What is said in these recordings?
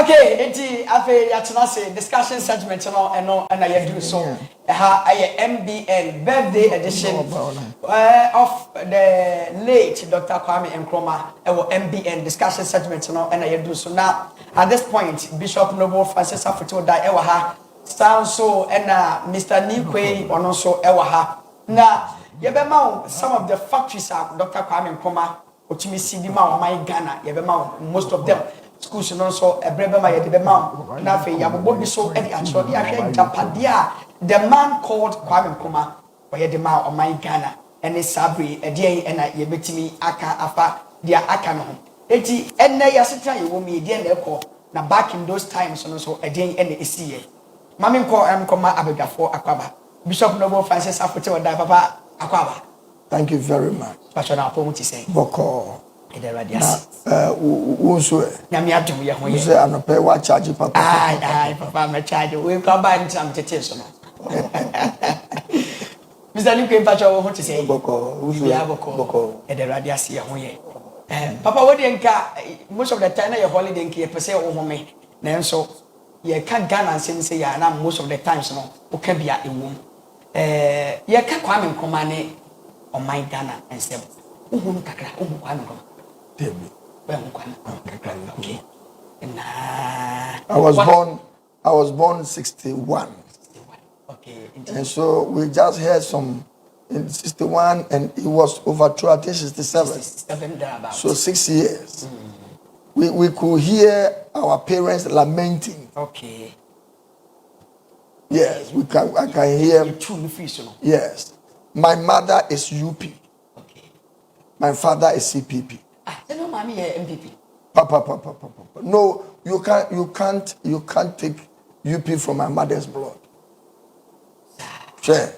Okay, afe yatena say discussion segment no and I do so. I MBN birthday edition of the late Dr. Kwame Nkrumah MBN discussion segment no and I do so. Now at this point Bishop Noble Francis Afoto da ewa ha sound so and Mr. Nikwe ono so ewa ha. Now yebema some of the factories are Dr. Kwame Nkrumah otimi sidi ma my Ghana yebema most of them schools no so ebrebe ma yede be ma na fe yabobo bi so e di achro di ahwe japadia the man called Kwame Nkrumah o yede ma o my Ghana ene sabri e die e na yebetimi aka afa dia aka no enti enne yasetra ye wo mi die na ekọ na back in those times no so e die ene esiye mame Nkrumah abegafo akwaba Bishop Noble Francis Afote oda papa akwaba. Thank you very much. Pastor na pomo ti say boko so nyame adom ye ho ye say anope wa charge papa ai papa me charge we ko ba ntam tete so no Mr. Nikwe Pacho wo ho ti say boko ya boko ederade ase ye ho ye papa wo de nka most of the time na your holiday nka ye pese wo ho me na enso ye ka Ghana nsem say ya na most of the times no o ka bia ewum ye ka Kwame Nkrumah ne o my Ghana nsem wo ho kakra wo Kwame Nkrumah. Okay. I was born 61. Okay. And so we just heard some in 61 and it was overthrown I think 67. So 6 years. We could hear our parents lamenting. Okay. Yes, I can hear. Yes. My mother is UP. Okay. My father is CPP. No, mommy, MPP. Papa. No, you can't take UP from my mother's blood. Sure.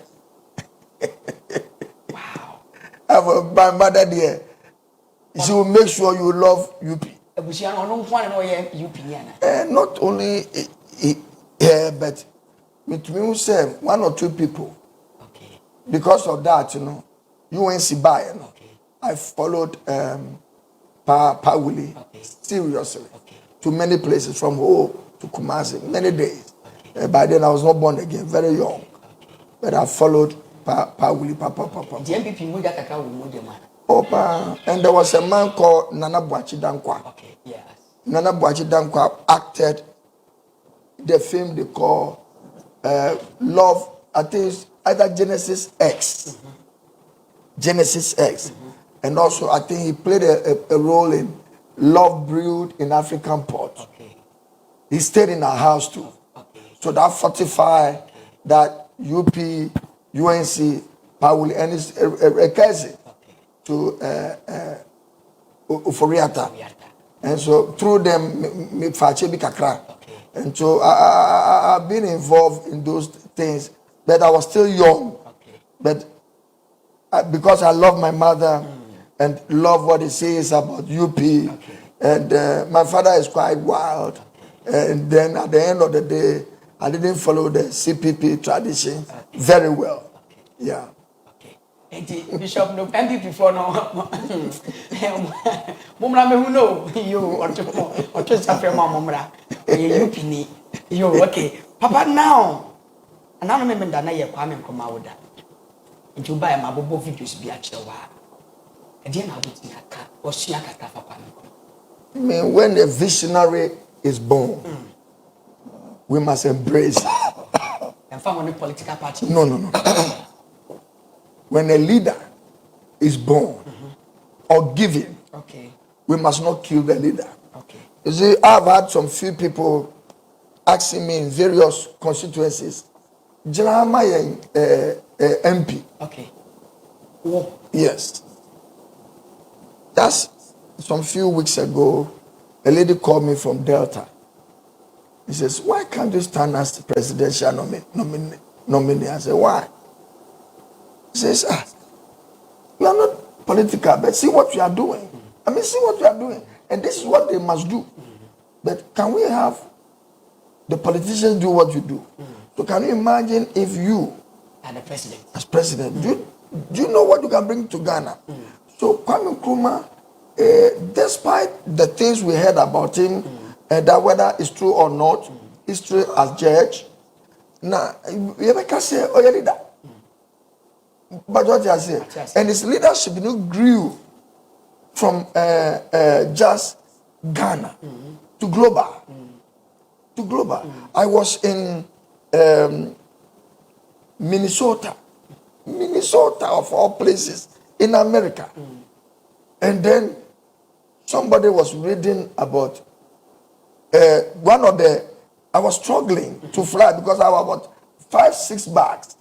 Wow. My mother there, she will make sure you love UP. Not only here, but with me, say 1 or 2 people. Okay. Because of that, UNC by, I followed Pa Willie seriously to many places from Ho to Kumasi, many days. By then I was not born again, very young. But I followed Pa Willie, Papa. The MPP Muja Kaka will Opa, and there was a man called Nana Boachi Dankwa. Okay, yes. Nana Boachi Dankwa acted the film they call Love, I think it's either Genesis X. Genesis X. And also, I think he played a role in Love Brewed in African Port. Okay. He stayed in our house too. Okay. So that fortified that UP, UNC, Paul, and his a cousin to Uforiata. And so through them, me Fache Bikakra. And so I've been involved in those things, but I was still young. Okay. But because I love my mother, and love what he says about UP. Okay. And my father is quite wild. Okay. And then at the end of the day, I didn't follow the CPP tradition very well. Okay. Yeah. Okay. And Bishop no MPP for no. Mumra me who know you or to suffer mumra. UP ni you okay. Papa now. And I remember that na Kwame Nkrumah woda. Into buy my bobo videos be at I mean, when a visionary is born, we must embrace it. And from a political party? No. When a leader is born or given, we must not kill the leader. Okay. You see, I've had some few people asking me in various constituencies, Jeremiah MP. Okay. Oh. Yes. Just some few weeks ago, a lady called me from Delta. He says, why can't you stand as the presidential nominee? I said, why? He says, you are not political, but see what you are doing. I mean, see what you are doing. And this is what they must do. But can we have the politicians do what you do? So can you imagine if you, as president, do you know what you can bring to Ghana? So Kwame Nkrumah, despite the things we heard about him, that whether it's true or not, history as judge. Now, you ever can say, oh, yeah, leader. But what I say, and his leadership grew from just Ghana to global. To global. I was in Minnesota of all places in America. And then somebody was reading about I was struggling to fly because I was about 5-6 bags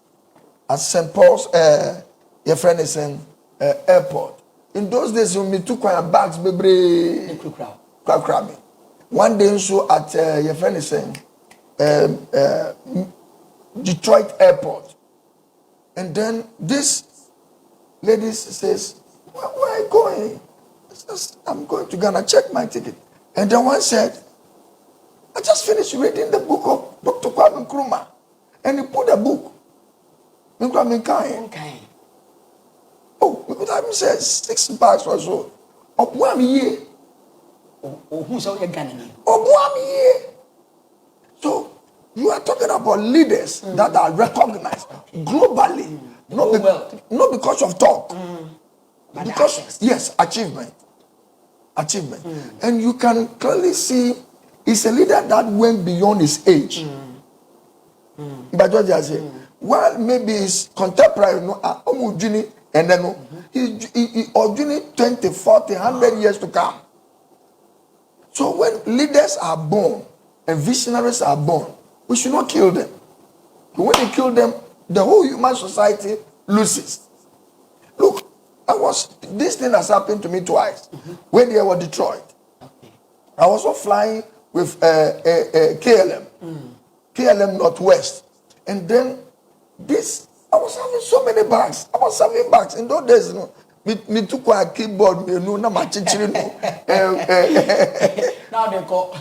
at St. Paul's, your friend is in airport. In those days, we took my bags, baby. One day, so at your friend is in Detroit airport. And then this lady says, where are you going? I says, I'm going to Ghana, check my ticket. And then one said, I just finished reading the book of Dr. KWAME, and he put a book. Oh, because I said 6 bags or so. Of 1 year. So you are talking about leaders that are recognized globally, not because of talk, because yes, achievement, and you can clearly see he's a leader that went beyond his age. But what I say, well, maybe his contemporary, and then he 20, 40, 100 years to come. So when leaders are born and visionaries are born, we should not kill them. When you kill them, the whole human society loses. Look, this thing has happened to me twice. When they were Detroit, I was also flying with KLM Northwest, and then I was having so many bags. I was having bags in those days. Me took a keyboard, na my chichiri no. Now they go.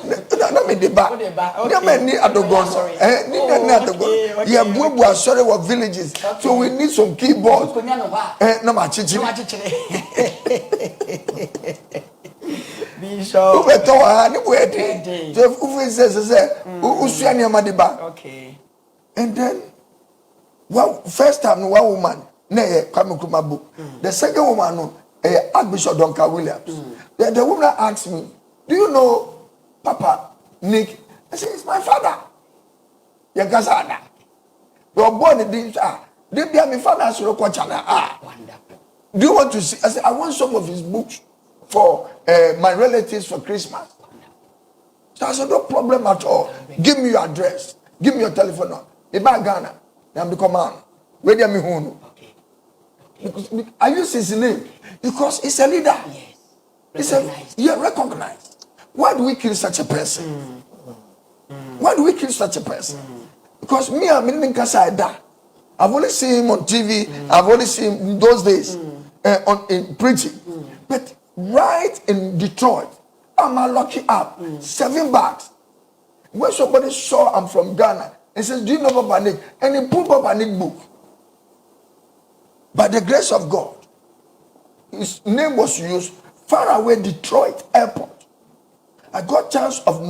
Na me the back. Na me ni adogon. Ni adogon. Yeah, bubu sorry what villages. So we need some keyboards. Na my chichiri. Bishop. Ube to ha ni buedi. So ufe say usuya ni amadi back. Okay. And then first time one woman. KWAME book. The second woman, Archbishop Duncan Williams. The woman asked me, do you know Papa Nick? I said, it's my father. You were born in this. They be my father. Wonderful. Do you want to see? I said, I want some of his books for my relatives for Christmas. So I said, no problem at all. Give me your address. Give me your telephone number. If I Ghana, then become man. Where do you mean? Because I use his name because he's a leader. Yes. Recognized. Why do we kill such a person? Why do we kill such a person? Because me, I'm in Kasada. I've only seen him on TV. I've only seen him in those days in preaching. But right in Detroit, I'm lucky up 7 bags. When somebody saw I'm from Ghana and says, do you know Papa Nick? And he put Papa Nick book. By the grace of God, his name was used far away Detroit airport. I got chance of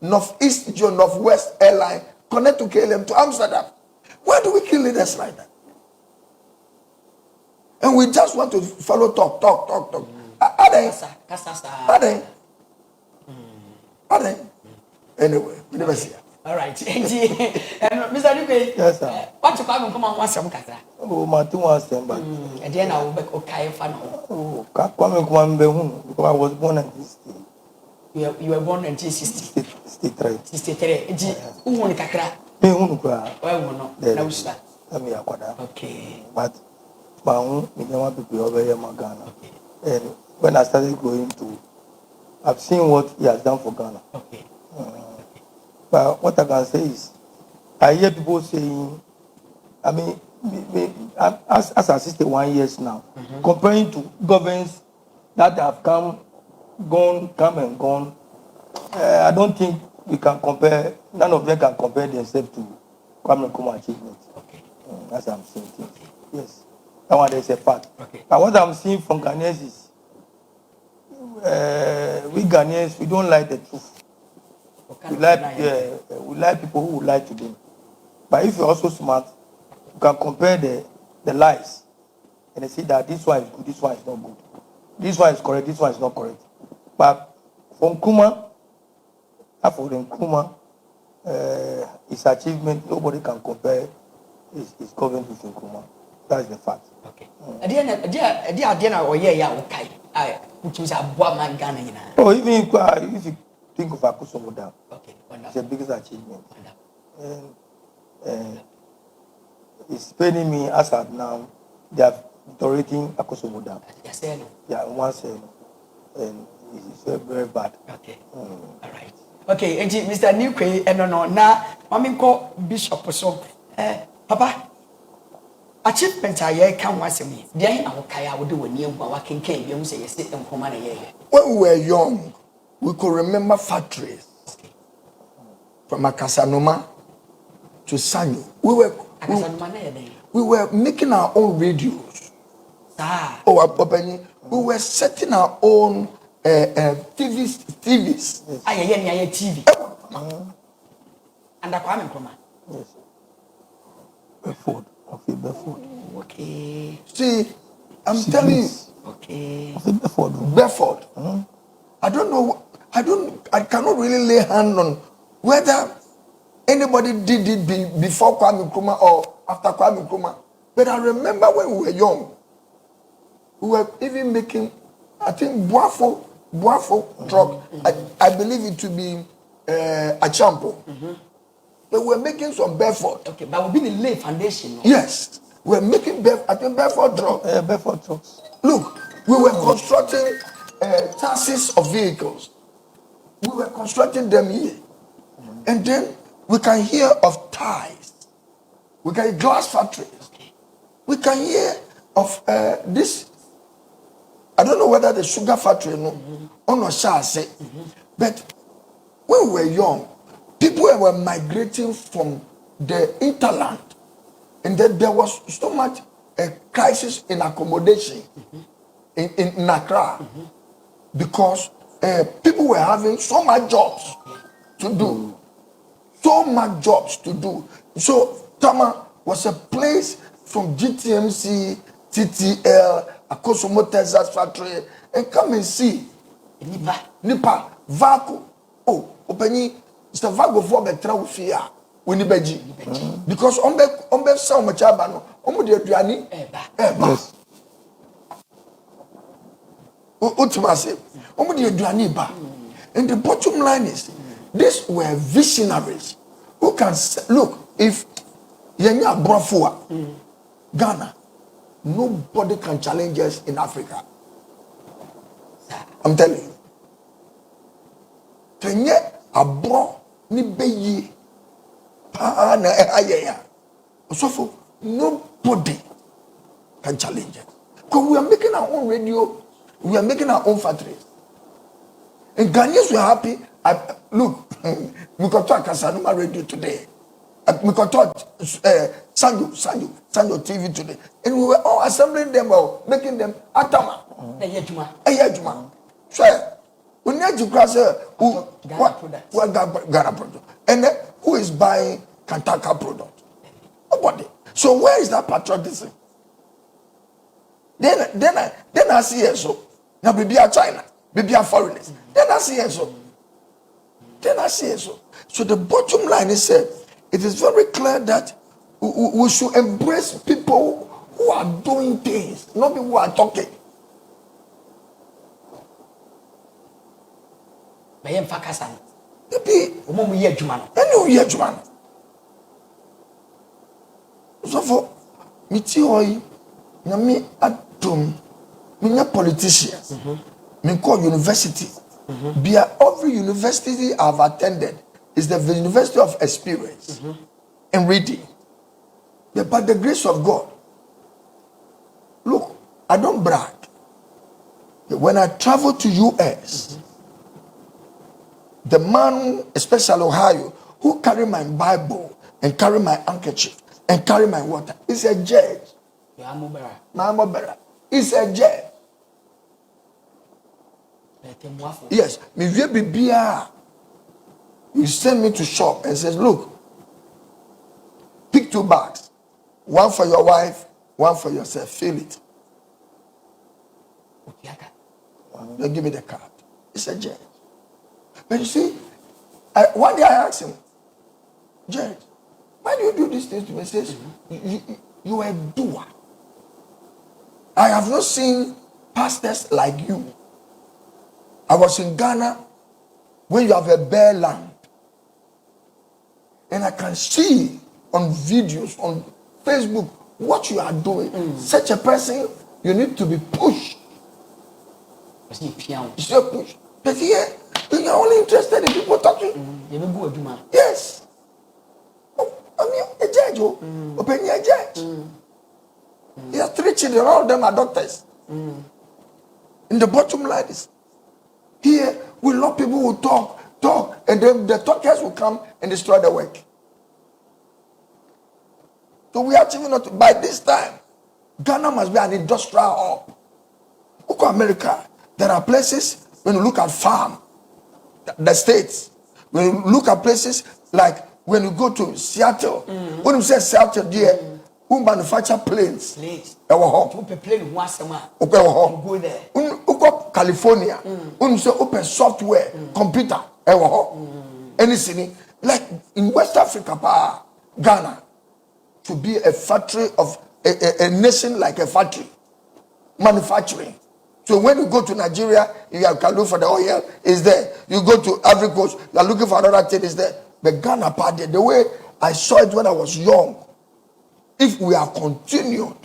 Northwest airline connect to KLM to Amsterdam. Why do we kill leaders like that? And we just want to follow talk. Anyway, we never see it. All right. Mr. Duque, yes, sir. What you come once some kasa? Oh, my 2 months, but and then I will be okay. Oh, KWAME because I was born in this state. You were born in 1963. 63. Who won Kakra? Me, who cry? Well, no, sir. Okay. But my own, me never to be over here, Ghana. And when I started going to, I've seen what he has done for Ghana. Okay. But what I can say is, I hear people saying, I mean, as I 61 years now, comparing to governments that have come and gone, I don't think we can compare, none of them can compare themselves to KWAME Nkrumah achievements. Okay. As I'm saying things. Yes. That one is a fact. Okay. But what I'm seeing from Ghanaians is, we Ghanaians, we don't like the truth. We like people who would lie to them. But if you're also smart, you can compare the lies and they see that this one is good, this one is not good. This one is correct, this one is not correct. But for Nkrumah, his achievement, nobody can compare his government with Nkrumah. That is the fact. Okay. Oh, even if you think of Akusomoda, okay, it's the biggest achievement. And it's paining me as at now, they are tolerating Akusomoda. Yes, yeah, once and it's very, very bad. Okay. All right. Okay, Mr. Newquay, no, now, Maminko Bishop so, Papa. Achievement I can once a me. Then I will kaya would do a new working came, you say, sit and come on a year. When we were young, we could remember factories from Akasanoma to Sanyo. We were making our own radios. We were setting our own TVs. TV. And KWAME NKRUMAH. Yes. Okay. See, I'm telling you. Okay. Bedford. I don't know. I cannot really lay hand on whether anybody did it before KWAME NKRUMAH or after KWAME NKRUMAH. But I remember when we were young, we were even making, I think, Boafo truck. I believe it to be a champo. But we're making some Bedford. Okay, but we'll be the lay foundation. No? Yes, we're making Bedford truck. Bedford trucks. Look, we were constructing chassis of vehicles. We were constructing them here. And then we can hear of ties. We can hear glass factories. Okay. We can hear of this. I don't know whether the sugar factory or no chassis. But when we were young, people were migrating from the hinterland. And then there was so much crisis in accommodation in Accra because people were having so much jobs to do. So much jobs to do. So Tama was a place from GTMC, TTL, Akosomo Texas factory, and come and see. Nipa, Vaco. Oh, Openi, Mr. Vago for betra ufia. Winibeji. Because ombe sa machaba no. Omo de aduani eba. Yes. Ultimately, omo de aduani eba. And the bottom line is, these were visionaries who can look. If Yenya Brafua, Ghana, nobody can challenge us in Africa. I'm telling you. Kenya abro ni beyi pa na ayaya. So nobody can challenge us. Because we are making our own radio, we are making our own factories. And Ghanaians were happy. Look, we could talk Kasanuma radio today. We could talk Sanyo TV today. And we were all assembling them or making them atama. Eyajuma. So, we need to cross Ghana product. And then who is buying Kantaka product? Nobody. So where is that patriotism? Then I see it so. Now we be a China, we be a foreigners. Then I see it so. So the bottom line is said, it is very clear that we should embrace people who are doing things, not people who are talking. Mayem Fakasan. Maybe Omo ye Juman. Any year, Juman. So for Mitioi, Nami Atom, Minya politicians, me call university. Every university I've attended is the University of Experience and reading. But by the grace of God, look, I don't brag. When I travel to US, the man, especially Ohio, who carry my Bible and carry my handkerchief and carry my water, is a judge. Mamobera is a judge. Yes, me we be bia. He sent me to shop and says, look, pick 2 bags. One for your wife, one for yourself. Fill it. They give me the card. It's a judge. But you see, one day I asked him, Judge, why do you do these things to me? He says, you are a doer. I have not seen pastors like you. I was in Ghana when you have a bare land. And I can see on videos, on Facebook, what you are doing. Such a person, you need to be pushed. You should push. But here, you're only interested in people talking. Yes. I mean, a judge, open your judge. He has 3 children, all of them are doctors. In the bottom line is, here, we love people who talk, and then the talkers will come and destroy the work. So we are achieving not, by this time, Ghana must be an industrial hub. Look at America. There are places, when you look at farm, the states, when you look at places like when you go to Seattle, when you say Seattle, there, who manufacture planes? Go there. California, when you say open software, computer, anything like in West Africa, Ghana, to be a factory of a nation like a factory, manufacturing. So when you go to Nigeria, you can look for the oil, is there. You go to Ivory Coast, you are looking for another thing, is there. But Ghana part there, the way I saw it when I was young, if we are continued,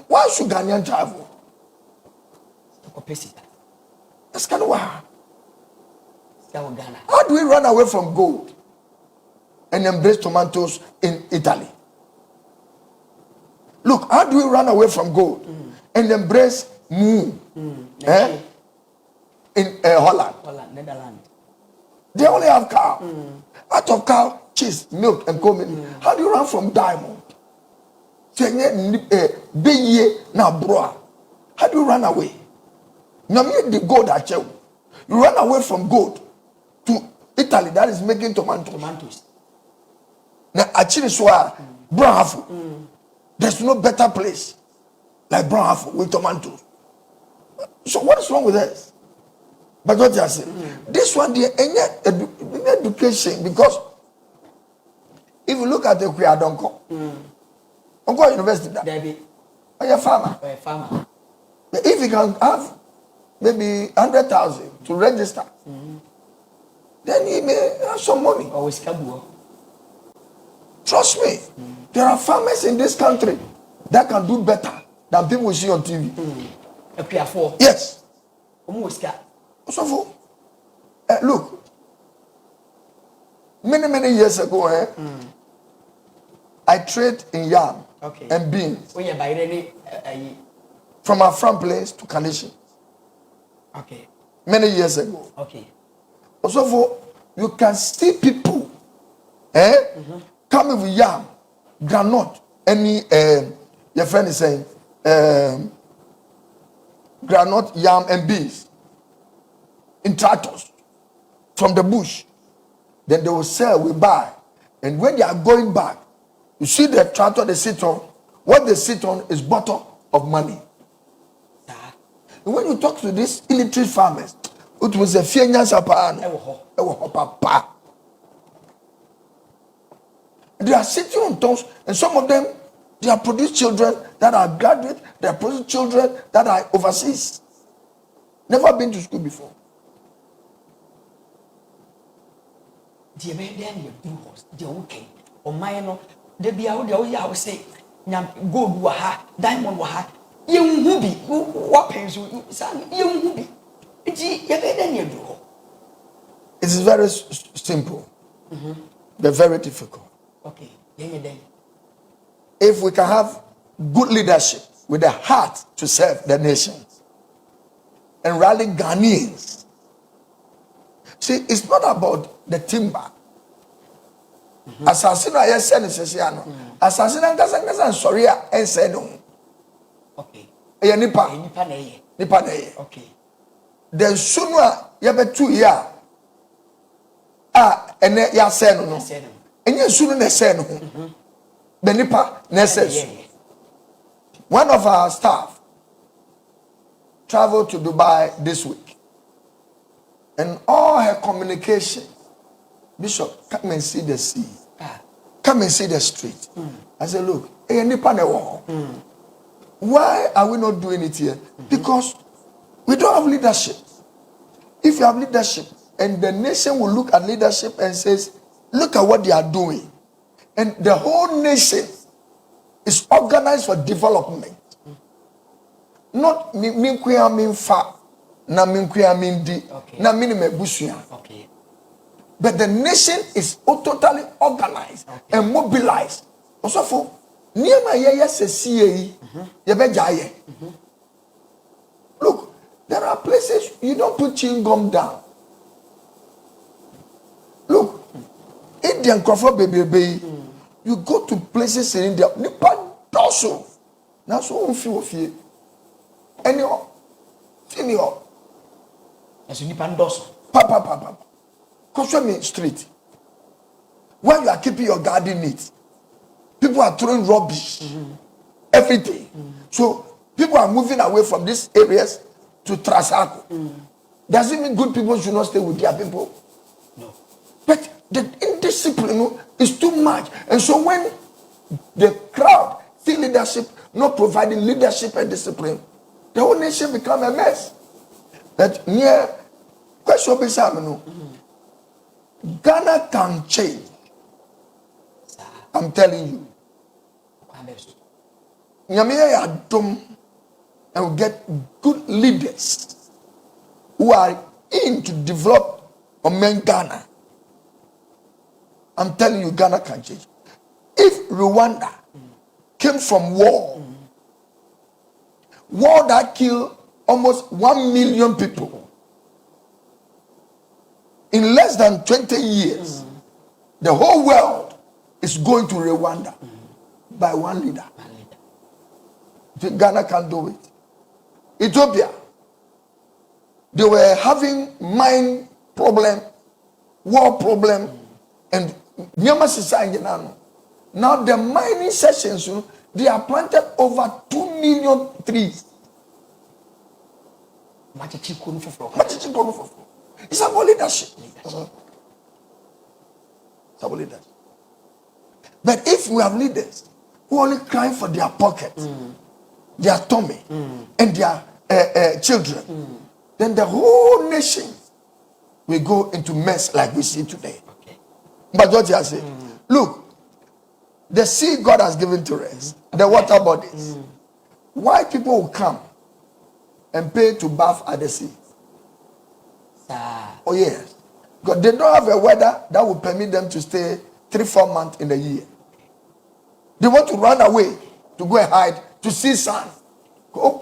why should Ghanaian travel? That's kind of why. How do we run away from gold and embrace tomatoes in Italy? Look, how do we run away from gold and embrace in Holland? Netherlands. They only have cow. Out of cow, cheese, milk, and common. How do you run from diamond? How do you run away? The gold I tell you. You run away from gold to Italy that is making tomatoes. Now, actually, brown there's no better place like brown with tomatoes. So what is wrong with this? But what you are saying, this one, the education, because if you look at the Kwiadonko, Onko University, are you a farmer? But if you can have maybe 100,000 to register, then he may have some money. Always Trust me, there are farmers in this country that can do better than people see on TV. Yes. So, look, many years ago, I trade in yam and beans from our farm place to Kalishi. Many years ago. Also, you can see people coming with yam, granite, any your friend is saying granite, yam, and beans in tractors from the bush. Then they will sell, we buy. And when they are going back, you see the tractor they sit on, what they sit on is bottle of money. And when you talk to these illiterate farmers, it was a few years papa. They are sitting on toes, and some of them, they have produced children that are graduate, they have produced children that are overseas. Never been to school before. The American the okay. Or my the be out there, say, gold waha, diamond waha, young hubby, what pains you, son, young hubby. It is very simple, but very difficult. Okay. If we can have good leadership with a heart to serve the nations and rally Ghanaians. See, it's not about the timber. Assassin, I said, assassin, and sorry, and said, okay. Nipa. Okay. Then sooner, you have 2 years. ene ya say no no enye sunu na say no the nipa na say. One of our staff traveled to Dubai this week, and all her communication, Bishop, come and see the sea, come and see the street. I said, look, why are we not doing it here? Because we don't have leadership. If you have leadership, and the nation will look at leadership and says, look at what they are doing, and the whole nation is organized for development. Not minkuya minfa na minkuya mindi na minime busuya. But the nation is totally organized and mobilized. Also for niema ye se siye ye bejaye. Look, there are places you don't put chewing gum down. Look, Indian Crawford baby. You go to places in India, nipa doso. Na so unfi ofie. Any senior. As nipa doso. Papa. Cross me street. When you are keeping your garden neat, people are throwing rubbish every day. So people are moving away from these areas to Trasaco. Does it mean good people should not stay with their people? No. But the indiscipline is too much. And so when the crowd see leadership not providing leadership and discipline, the whole nation become a mess. That near question Ghana can change. I'm telling you. Nyamiya Yadom and will get good leaders who are in to develop Ghana. I'm telling you, Ghana can change. If Rwanda came from war that killed almost 1 million people, in less than 20 years, the whole world is going to Rwanda by one leader. Ghana can do it. Ethiopia, they were having mine problem, war problem, and now the mining sessions, they have planted over 2 million trees. It's about leadership. It's about leadership. But if we have leaders who only cry for their pocket, their tummy, and their children, then the whole nation will go into mess like we see today. But what I say, look, the sea God has given to us, the water bodies. Why people will come and pay to bath at the sea? Oh yes, because they don't have a weather that will permit them to stay 3-4 months in a year. They want to run away to go and hide to see sun. So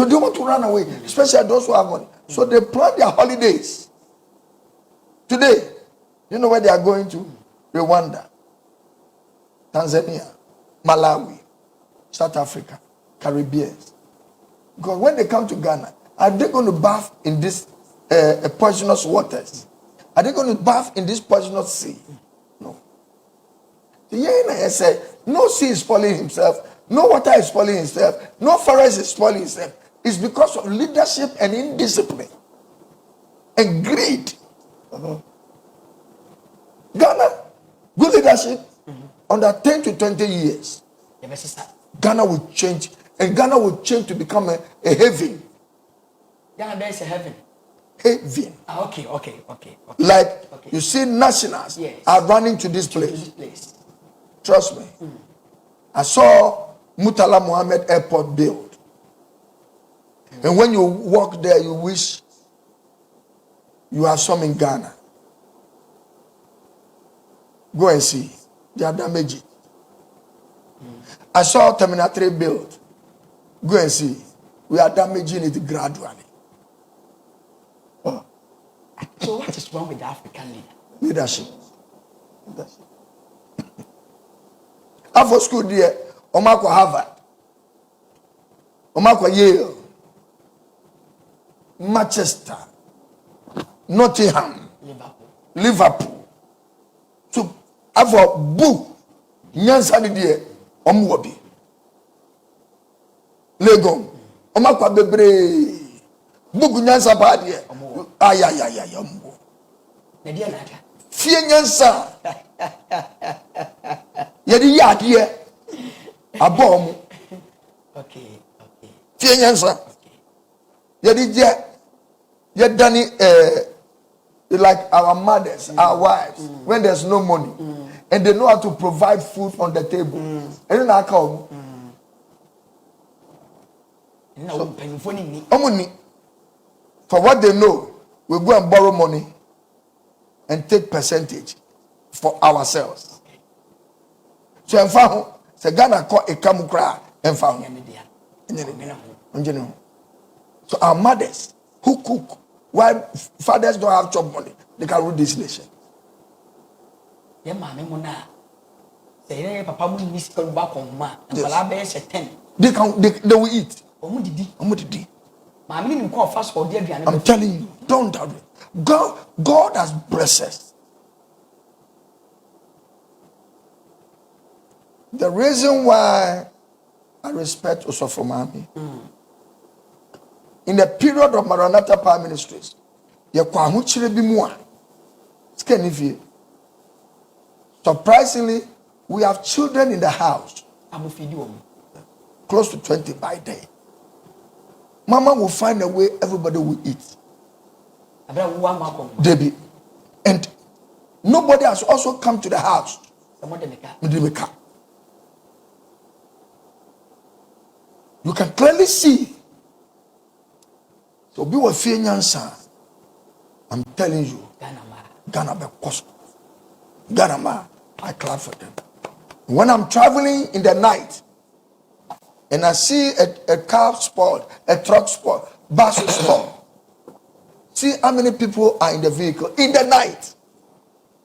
they want to run away, especially those who have money. So they plan their holidays. Today, you know where they are going to? Rwanda, Tanzania, Malawi, South Africa, Caribbean. Because when they come to Ghana, are they going to bath in this poisonous waters? Are they going to bath in this poisonous sea? No. The say, no sea is spoiling himself, no water is spoiling himself, no forest is spoiling himself. It's because of leadership and indiscipline and greed. Ghana, good leadership, under 10 to 20 years, Ghana will change, and Ghana will change to become a haven. Ghana, there is a heaven. Haven. Okay. Like you see, nationals are running to this place. Trust me. I saw Murtala Mohammed Airport built. And when you walk there, you wish you are some in Ghana. Go and see. They are damaging. I saw Terminal 3 built. Go and see. We are damaging it gradually. So what is wrong with the African leadership? After school there, Omako Harvard, Omako Yale, Manchester, Nottingham, Liverpool. So, have a book. Nyansa ni die omwobi. Lego. Omakwa bebre. Book nyansa ba die. Ayayaya omwo. Na die na aka. Fie nyansa. Yedi yadie. Abom. Okay. Fie nyansa. Yedi je. Yedani like our mothers, our wives, when there's no money, and they know how to provide food on the table. And then I come. Money. For what they know, we go and borrow money and take percentage for ourselves. So I'm found. Se Ghana call a kamukra and found. So our mothers who cook, while fathers don't have job money, they can rule this nation. Yes. They will eat. I'm telling you, don't doubt it. God has blessed us. The reason why I respect Osofo Mami, in the period of Maranatha Power Ministries, surprisingly, we have children in the house, close to 20 by day. Mama will find a way everybody will eat. Debbie. And nobody has also come to the house. You can clearly see. So be with Nyansa. I'm telling you, Ghana be cost. Ghana, I clap for them. When I'm traveling in the night and I see a car spot, a truck spot, bus spot, see how many people are in the vehicle in the night.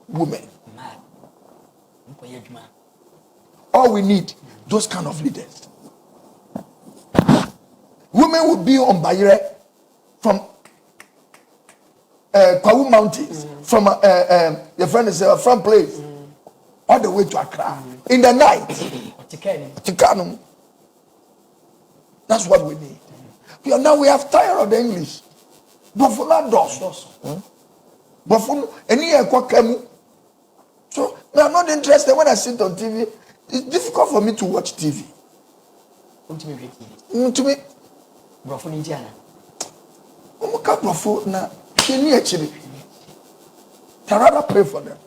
Women. All we need, those kind of leaders. Women will be on Bayre from KWAME Mountains, from your friend is from place, all the way to Accra in the night. Tikano. That's what we need. Now we have tired of the English. But for that does. But for any kwakemu. So I'm not interested when I sit on TV. It's difficult for me to watch TV. To me. Brofo Indiana. Omuka brofo na kini echiri. Rather pray for them.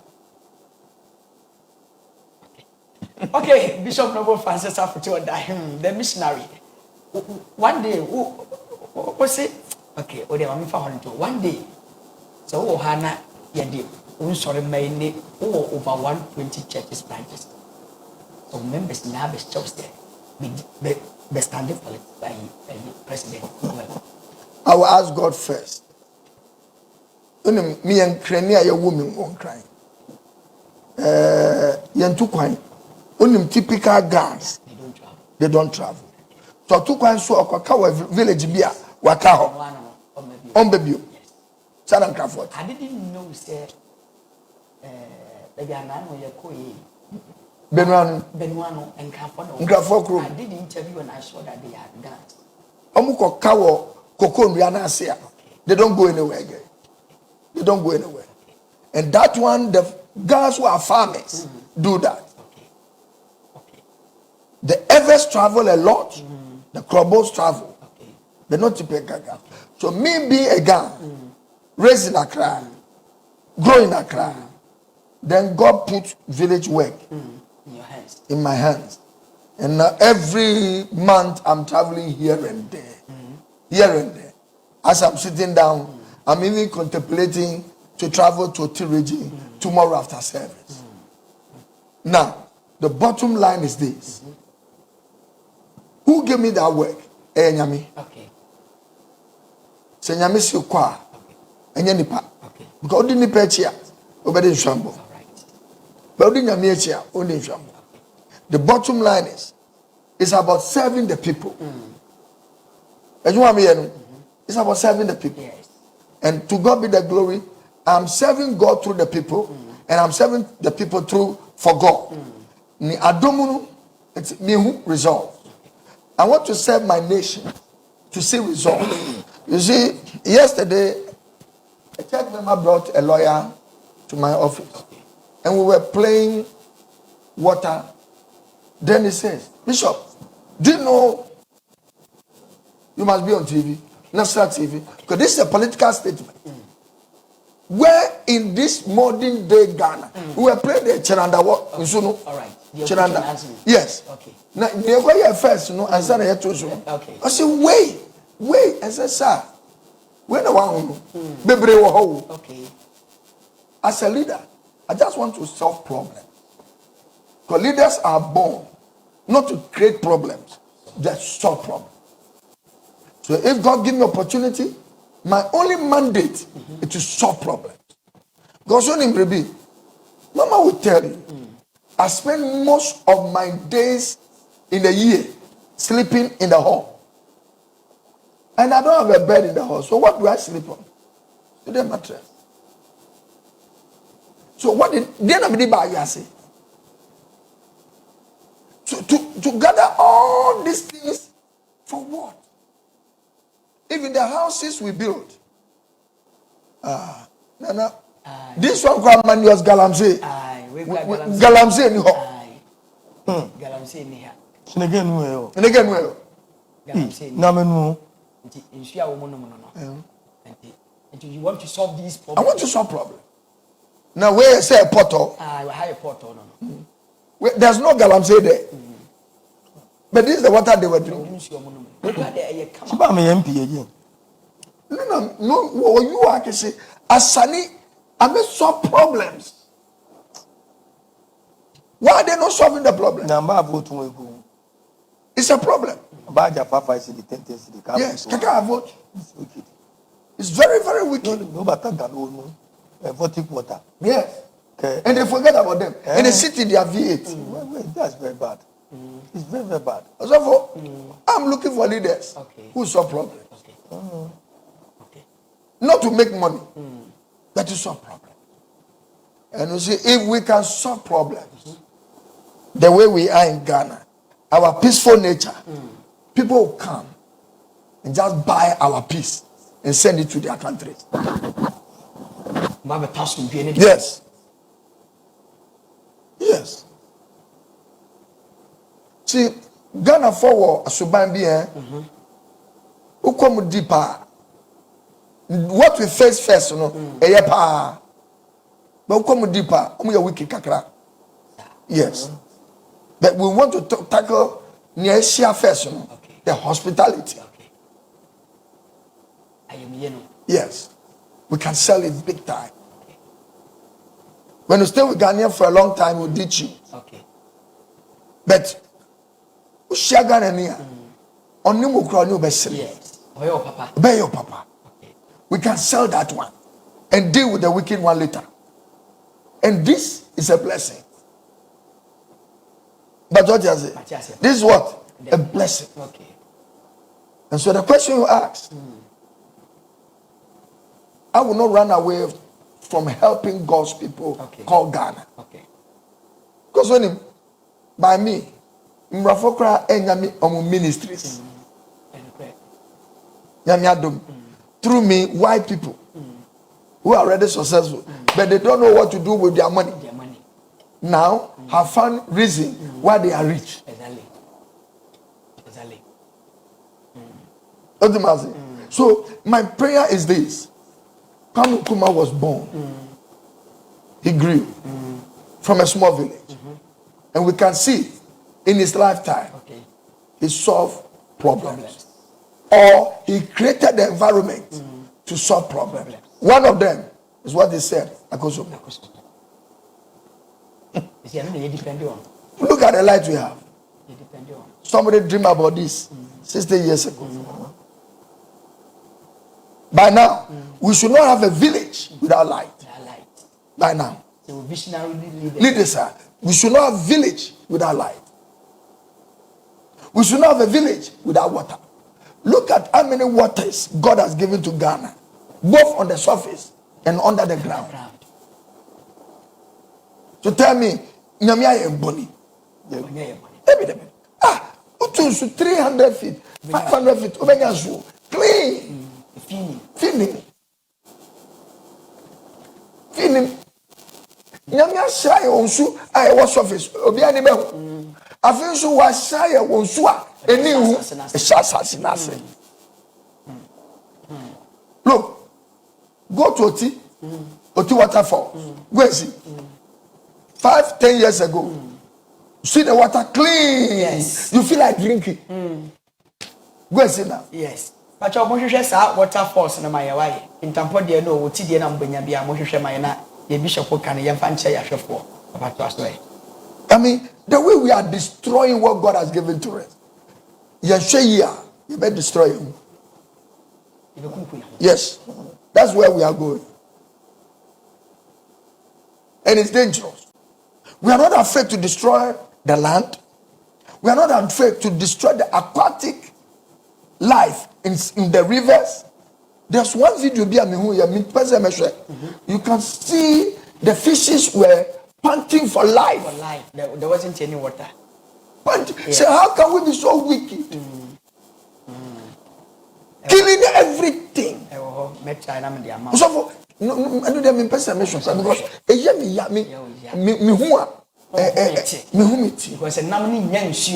Okay, Bishop Noble Francis Afutu the missionary. One day, what's it? Okay, one day. So Hana Yadi, sorry, may over 120 churches branches. So members now be there. Be standing for it by President. I will ask God first. Me and Krenia, your woman won't cry. Yantukwan. Only typical guns. They don't travel. So Tukwan so Okawa village beer, Wakaho. On baby. Sanan Crawford. I didn't know, sir. Maybe I know your coy. Benuano and Crawford. I did interview and I saw that they had guns. Omuko Kawo, Kokon Riana Sea. They don't go anywhere again. They don't go anywhere. And that one, the guys who are farmers do that. The Evers travel a lot. The Krobos travel. They're not to pay gaga. So me being a guy, raised in Accra, growing in Accra, then God put village work in my hands. And now every month I'm traveling here and there. Here and there. As I'm sitting down, I'm even contemplating to travel to Tiriji tomorrow after service. Now, the bottom line is this. Who gave me that work? Nyami. Okay. Say Nyami si kwa. Enye nipa. Okay. Because odi nipa echi a, obedi nshambo. All right. But odi Nyami echi a, odi nshambo. The bottom line is, it's about serving the people. It's about serving the people. Yes. And to God be the glory. I'm serving God through the people, and I'm serving the people through for God. Ni adomunu, it's me who resolve. I want to serve my nation to see results. You see, yesterday, a church member brought a lawyer to my office, and we were playing water. Then he says, Bishop, do you know you must be on TV, national TV, because this is a political statement. Where in this modern day Ghana, we were playing the Chenanda. All right. Chenanda. Yes. Okay. Now, they go here first, and then I told you. Okay. I said, wait. I said, sir, when I want to, okay. As a leader, I just want to solve problems. Because leaders are born not to create problems, just solve problems. So if God give me opportunity, my only mandate is to solve problems. Because when in baby, Mama will tell you, I spend most of my days in the year sleeping in the hall. And I don't have a bed in the hall. So what do I sleep on? The mattress. So what did I say? So to gather all these things for what? Even the houses we build. This one called Manuel's Galamsey. Galamsey ni ho. Galamsey ni ha. Sinagain well. And again well. Namenu. You want to solve these I problems? want to solve problems. Now where say a portal? I have a portal. No. There's no Galamsey there. But this is the water they were drinking. Chiba me MP again. No, you are can say Asani, I may solve problems. Why are they not solving the problem? Namba vote we go. It's a problem. Baja Papa is the 10th city. Yes, Kaka vote. It's wicked. It's very, very wicked. No better than no voting water. Yes. Okay. And they forget about them. And they sit in their V8. Wait, that's very bad. It's very, very bad. So I'm looking for leaders who solve problems. Okay. Not to make money, but to solve problems. And you see, if we can solve problems the way we are in Ghana, our peaceful nature, people will come and just buy our peace and send it to their countries. Yes. Yes. See, Ghana forward Subambi, who come deeper. What we face first, you know, but who come deeper, we are wicked kakra. Yes. But we want to tackle near Asia first, you know, the hospitality. Yes. We can sell it big time. When you stay with Ghanaian for a long time, we'll teach you. But share Ghana near. Only Mukra new best. Yes. Papa. Obey your papa. We can sell that one and deal with the wicked one later. And this is a blessing. But what you say? This is what? A blessing. And so the question you ask, I will not run away from helping God's people called Ghana. Because when him, by me, Mrafokra and ministries. Through me, white people who are already successful, but they don't know what to do with their money. Now have found reason why they are rich. So my prayer is this: KWAME was born. He grew from a small village, and we can see in his lifetime he solved problems, or he created the environment to solve problems. One of them is what they said. Look at the light we have. Somebody dreamed about this 60 years ago. By now, we should not have a village without light. By now, leaders, we should not have a village without light. We should not have a village without water. Look at how many waters God has given to Ghana. both on the surface and under the ground. So tell me, nyamia ye boni. Utu 300 feet, 500 feet, ubenya clean. Feeling. Nyamia shy onsu I was surface. Obi ani mehu. Afin so wa shy onsu a eni hu e sha. Look, go to Oti waterfall. Go and see. 5-10 years ago, you see the water clean. Yes. You feel like drinking. Go and see now. Yes. But your motion sa waterfalls na my way. In Tampo de no, Oti de na mbenya bia motion my na ye bishop kan ye fanche ya hwefo. About to say. I mean, the way we are destroying what God has given to us. You better destroy him. Yes. That's where we are going. And it's dangerous. We are not afraid to destroy the land. We are not afraid to destroy the aquatic life in the rivers. There's one video you can see the fishes were panting for life. For life. There wasn't any water. Yes. So how can we be so wicked? Killing everything. So I do them in person because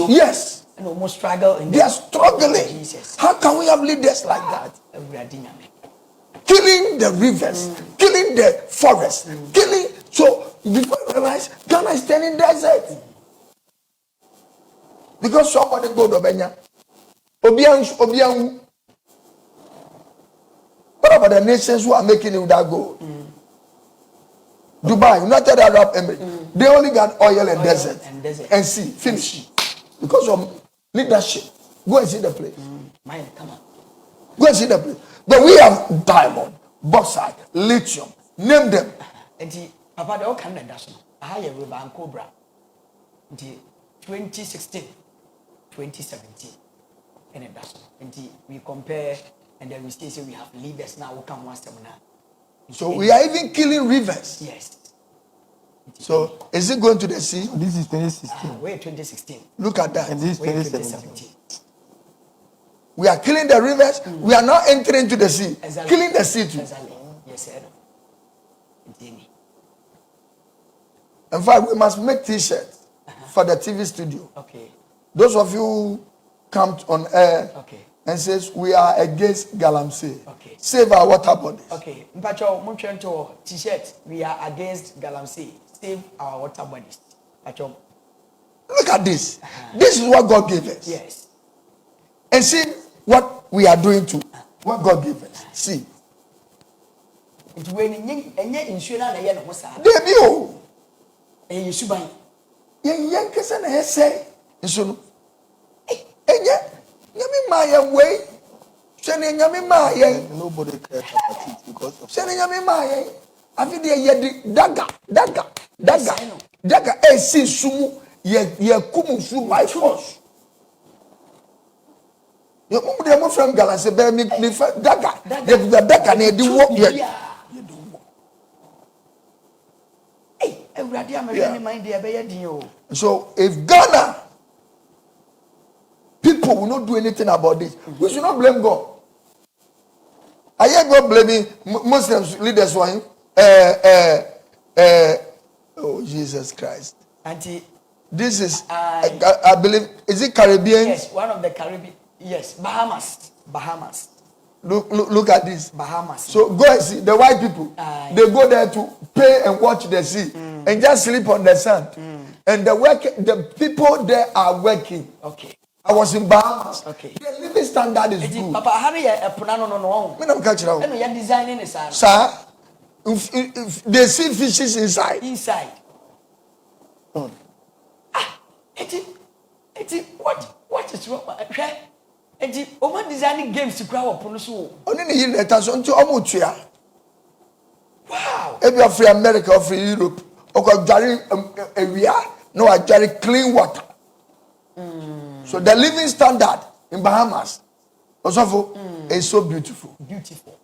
yes, and almost struggle. They are struggling. Jesus. How can we have leaders like that? Killing the rivers, killing the forest, killing. So before you realize, Ghana is turning desert because somebody go to Benya. Obiang. What about the nations who are making it without gold? Dubai, United Arab Emirates, they only got oil and desert and sea. Finish. Because of leadership. Go and see the place. Come on. Go and see the place. But we have diamond, bauxite, lithium. Name them. And Papa, they all come and dash. I have a river and cobra. 2016, 2017. And a dash. And we compare. And then we say we have leaders now who come once a month. So we are even killing rivers. Yes. So is it going to the sea? This is 2016. Where 2016? Look at that. And this is 2017. We are killing the rivers. We are now entering into the sea. Exactly. Killing the sea too. Exactly. Yes, sir. In fact, we must make t-shirts for the TV studio. Okay. Those of you who come on air. Okay. And says we are against Galamsey. Okay. Save our water bodies. Okay. Mpacho munchen to t-shirt. We are against Galamsey. Save our water bodies. Mpacho. Look at this. This is what God gave us. Yes. And see what we are doing to what God gave us. See. It's when enye insurance na ye no sa. Debi o. Eh suban. Yen kese na say. Nso no. Enye Nyami Maya way. Sending Nyami Maya. Nobody cares about it because of Sending Nyami Maya. I think they yedi daga. Si sumu ye kumu su by force. You mum dem from Galanse be me daga. The daga na di work ye. Hey, everybody am really mind dey be ye din o. So if Ghana people will not do anything about this. We should not blame God. I hear God blaming Muslims leaders one. Oh Jesus Christ! Auntie, this is I believe is it Caribbean? Yes, one of the Caribbean. Yes, Bahamas. Look at this. Bahamas. So go and see the white people. They go there to pay and watch the sea and just sleep on the sand. And the people there are working. Okay. I was in Bahamas. Okay. The living standard is good. Papa, hurry a punano no. Me no catch it out. No, you're designing it, sir. Sir, if they see fishes inside. Inside. What is wrong? Eti, Oman designing games to crowd upon us. Only the year that has until Omutia. Wow. If you are free America or free Europe, or got Jerry area, no, I Jerry clean water. So the living standard in Bahamas also is so beautiful. Beautiful.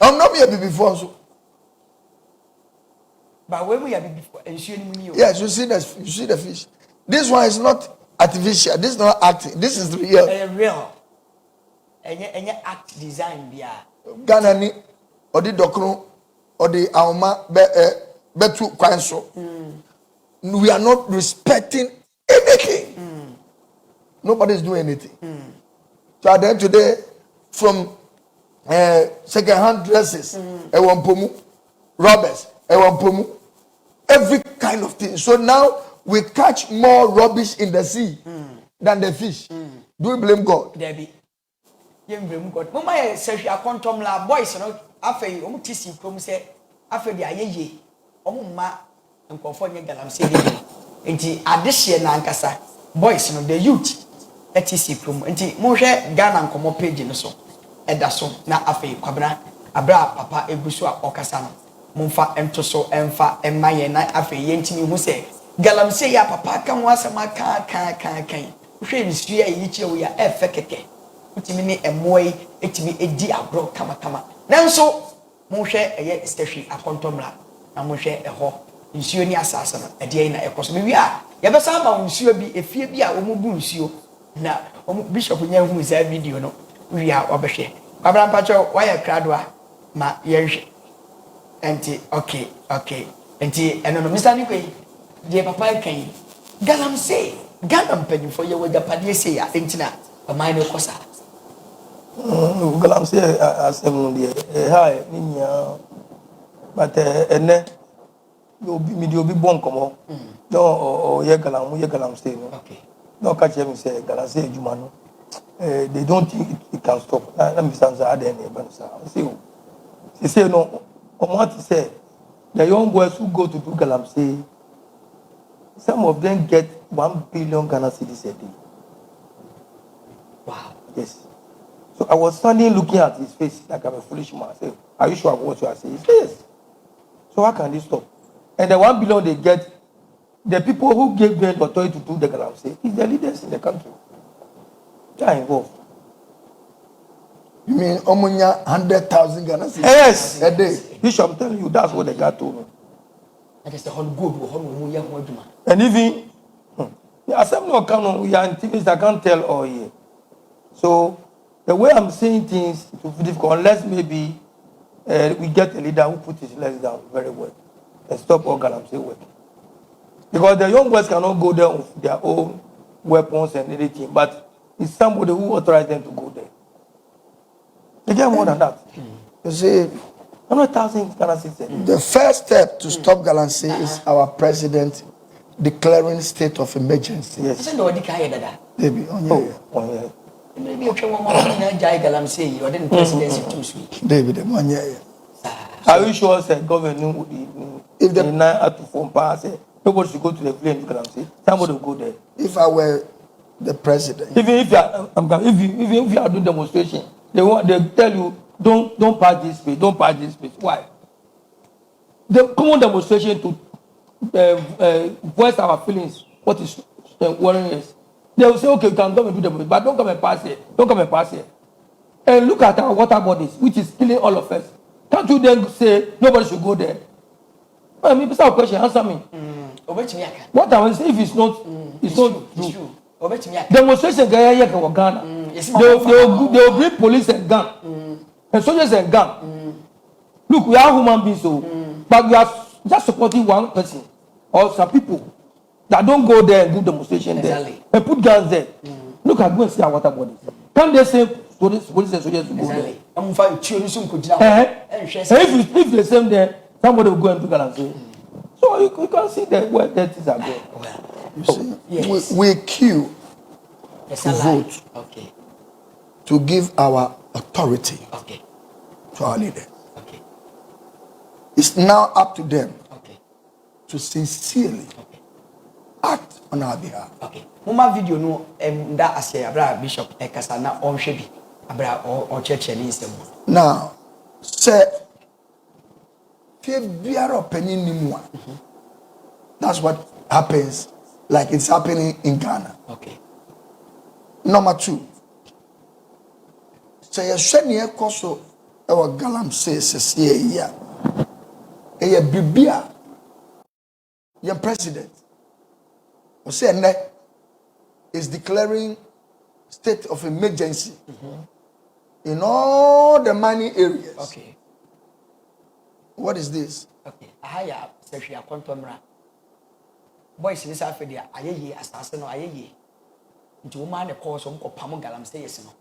I'm not here before. So. But when we are before, and yes, you see the fish. This one is not artificial. This is not acting. This is real. Real. And act design Ghana ni odi dokro odi auma betu kwanso. We are not respecting anything. Nobody is doing anything. So at the end today, from second-hand dresses, robbers, every kind of thing. So now we catch more rubbish in the sea than the fish. Do we blame God? Debbie. You blame God. Mama says you are quantum la boys, no, after you tisi from say, after the aye, ma and conform galam say, and the addition ankasa, boys, no, the youth, tisi from, and the Moshe Ghana and come page in the so, and that's so, na afe, Quabra, Abra, Papa, Ebusua, Okasano, Mumfa, and Toso, and Fa, and Maya, and afe, yentimi who say, galam say, ya papa, can once a ma can. Shame is here, each year we are effective. Utimini emoi etimi edi agro kama nanso mo hwe eye station akontomla na mo hwe eho nsuo ni asase no ede na ekoso me wi a ye be sa ma nsuo bi efie bi a omo bu nsuo na omo bishop nya hu za video no wi a obehwe kwabra mpacho why krado a ma ye hwe enti okay enti eno no Mr. Nikwe je papa kan galam say galam penyu for ye wada pade say ya enti na amai no kosa galam say asem the hi ninya but ene me di obi bon komo no o ye galam say no okay no catch me say galam say ejuma no they don't think it can stop let me stand there then e say no what to say the young boys who go to do galam say some of them get 1 billion Ghana cedis a day. Wow. Yes. So I was standing looking at his face like I'm a foolish man. I said, are you sure of what you are saying? He said, yes. So how can this stop? And the 1 billion they get, the people who gave them the authority to do the galamsey is the leaders in the country. They are involved. You mean Omunya 100,000 Ghana cedis? Yes. A day. Bishop, I'm telling you, that's what the guy told me. I guess the whole good, and even the assembly of Canon, we are in TVs, I can't tell all here. So the way I'm saying things to be difficult, unless maybe we get a leader who puts his legs down very well and stop all galamsey work. Because the young boys cannot go there with their own weapons and everything, but it's somebody who authorized them to go there. They get more than that. You see, 100,000 Ghana cedis. the first step to stop galamsey is our president declaring state of emergency. Yes. Isn't the Odika Dada? David, Oh, Maybe a woman Jai Galamsey, or then presidency too sweet. David, one year. Are you sure that government if the 9 out to 4 pass, nobody should go to the plane to Galamsey? Somebody will go there. If I were the president, Even if you are doing demonstration, they tell you don't pass this space, don't pass this space. Why? The common demonstration to voice our feelings, what is worrying us. They will say, okay, you can come and do demonstration, but don't come and pass here. Don't come and pass here. And look at our water bodies, which is killing all of us. Can't you then say nobody should go there? I mean, without question, answer me. What I will say, if it's not, it's not true. Demonstration Ghana. They will bring police and gun, and soldiers and gun. Look, we are human beings, but we are just supporting one person or some people that don't go there and do demonstration there and put guns there. Look at go and see our water bodies. Can't they say police and soldiers to go there? If they same there, somebody will go and do galamsey. So you can see that where that is going. you see, yes. we queue to vote, to give our authority to our leaders. It's now up to them to sincerely act on our behalf. Mama video no that as a bishop ekasa na onhwe bi abra o church ni nsem. Now, say biara opinion nimu. That's what happens, like it's happening in Ghana. Number 2. Say a sheni ekoso Our galamsey says yeah. A bibia. Your president. Is declaring state of emergency in all the mining areas. Okay. What is this? Okay. Ahaya sehwe akontomra. Boys ni safe dia ayeye asase no ayeye. Nti wo ma ne call so mkopam galamsey yes no.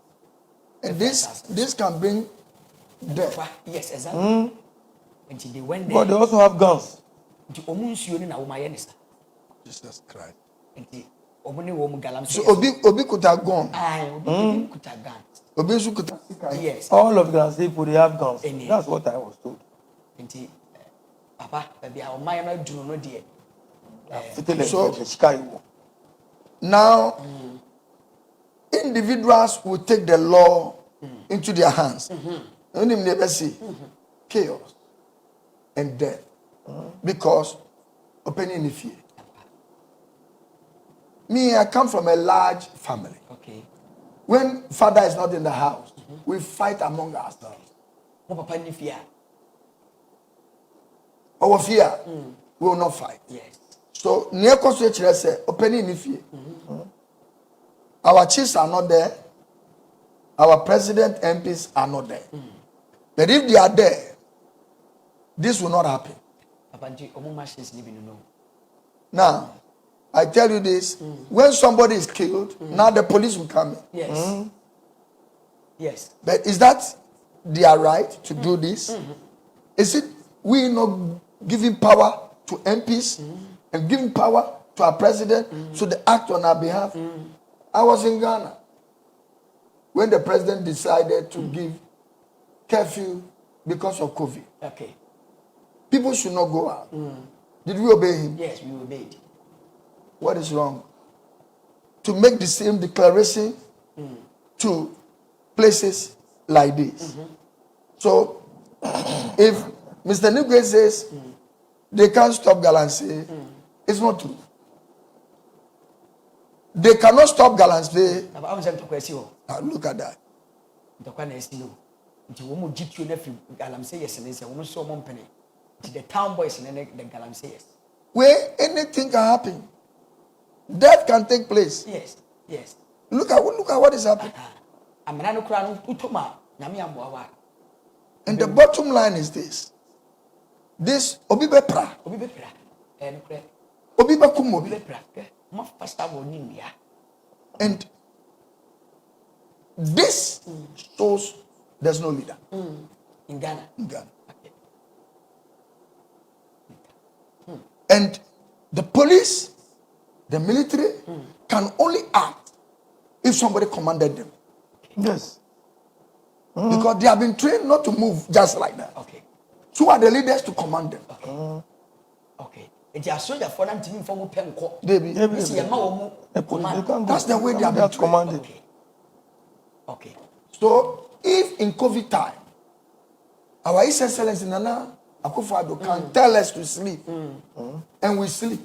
And this can bring death. Yes, exactly. Nti they went there. But they also have guns. Nti omunsuo ni na wo ma ye ne sa. Jesus Christ. Nti omuni wo mu galamsey. So obi could have gone. Obi could have gone. Obi could have. Yes. All of Ghana people, they have guns. That's what I was told. Nti papa baby a o ma ye na dunu no de. So now individuals will take the law into their hands. And you never see chaos and death because opening the fear. Me, I come from a large family. Okay. When father is not in the house, we fight among ourselves. Mo papa ni fear. Our fear we will not fight. Yes. So near constitution say opening the fear. Our chiefs are not there. Our president MPs are not there. But if they are there, this will not happen. Now, I tell you this, when somebody is killed, now the police will come in. Yes. Yes. But is that their right to do this? Is it we not giving power to MPs and giving power to our president so they act on our behalf? I was in Ghana when the president decided to give curfew because of COVID. Okay. People should not go out. Did we obey him? Yes, we obeyed. What is wrong? To make the same declaration to places like this. So, if Mr. Nugwe says they can't stop Galamsey, it's not true. They cannot stop Galamsey. Look at that. The town boys and the Galamsey. Where anything can happen. Death can take place. Yes, yes. Look at what is happening. And the bottom line is this. This Obibepra. Obibakumobi. And this shows there's no leader. In Ghana. In Ghana. And the police, the military can only act if somebody commanded them. Yes. Because they have been trained not to move just like that. Okay. So are the leaders to command them. Okay. Okay. That's the way they have been commanded. Okay. Okay. So if in COVID time, our His Excellency Nana Akufo-Addo can tell us to sleep, and we sleep.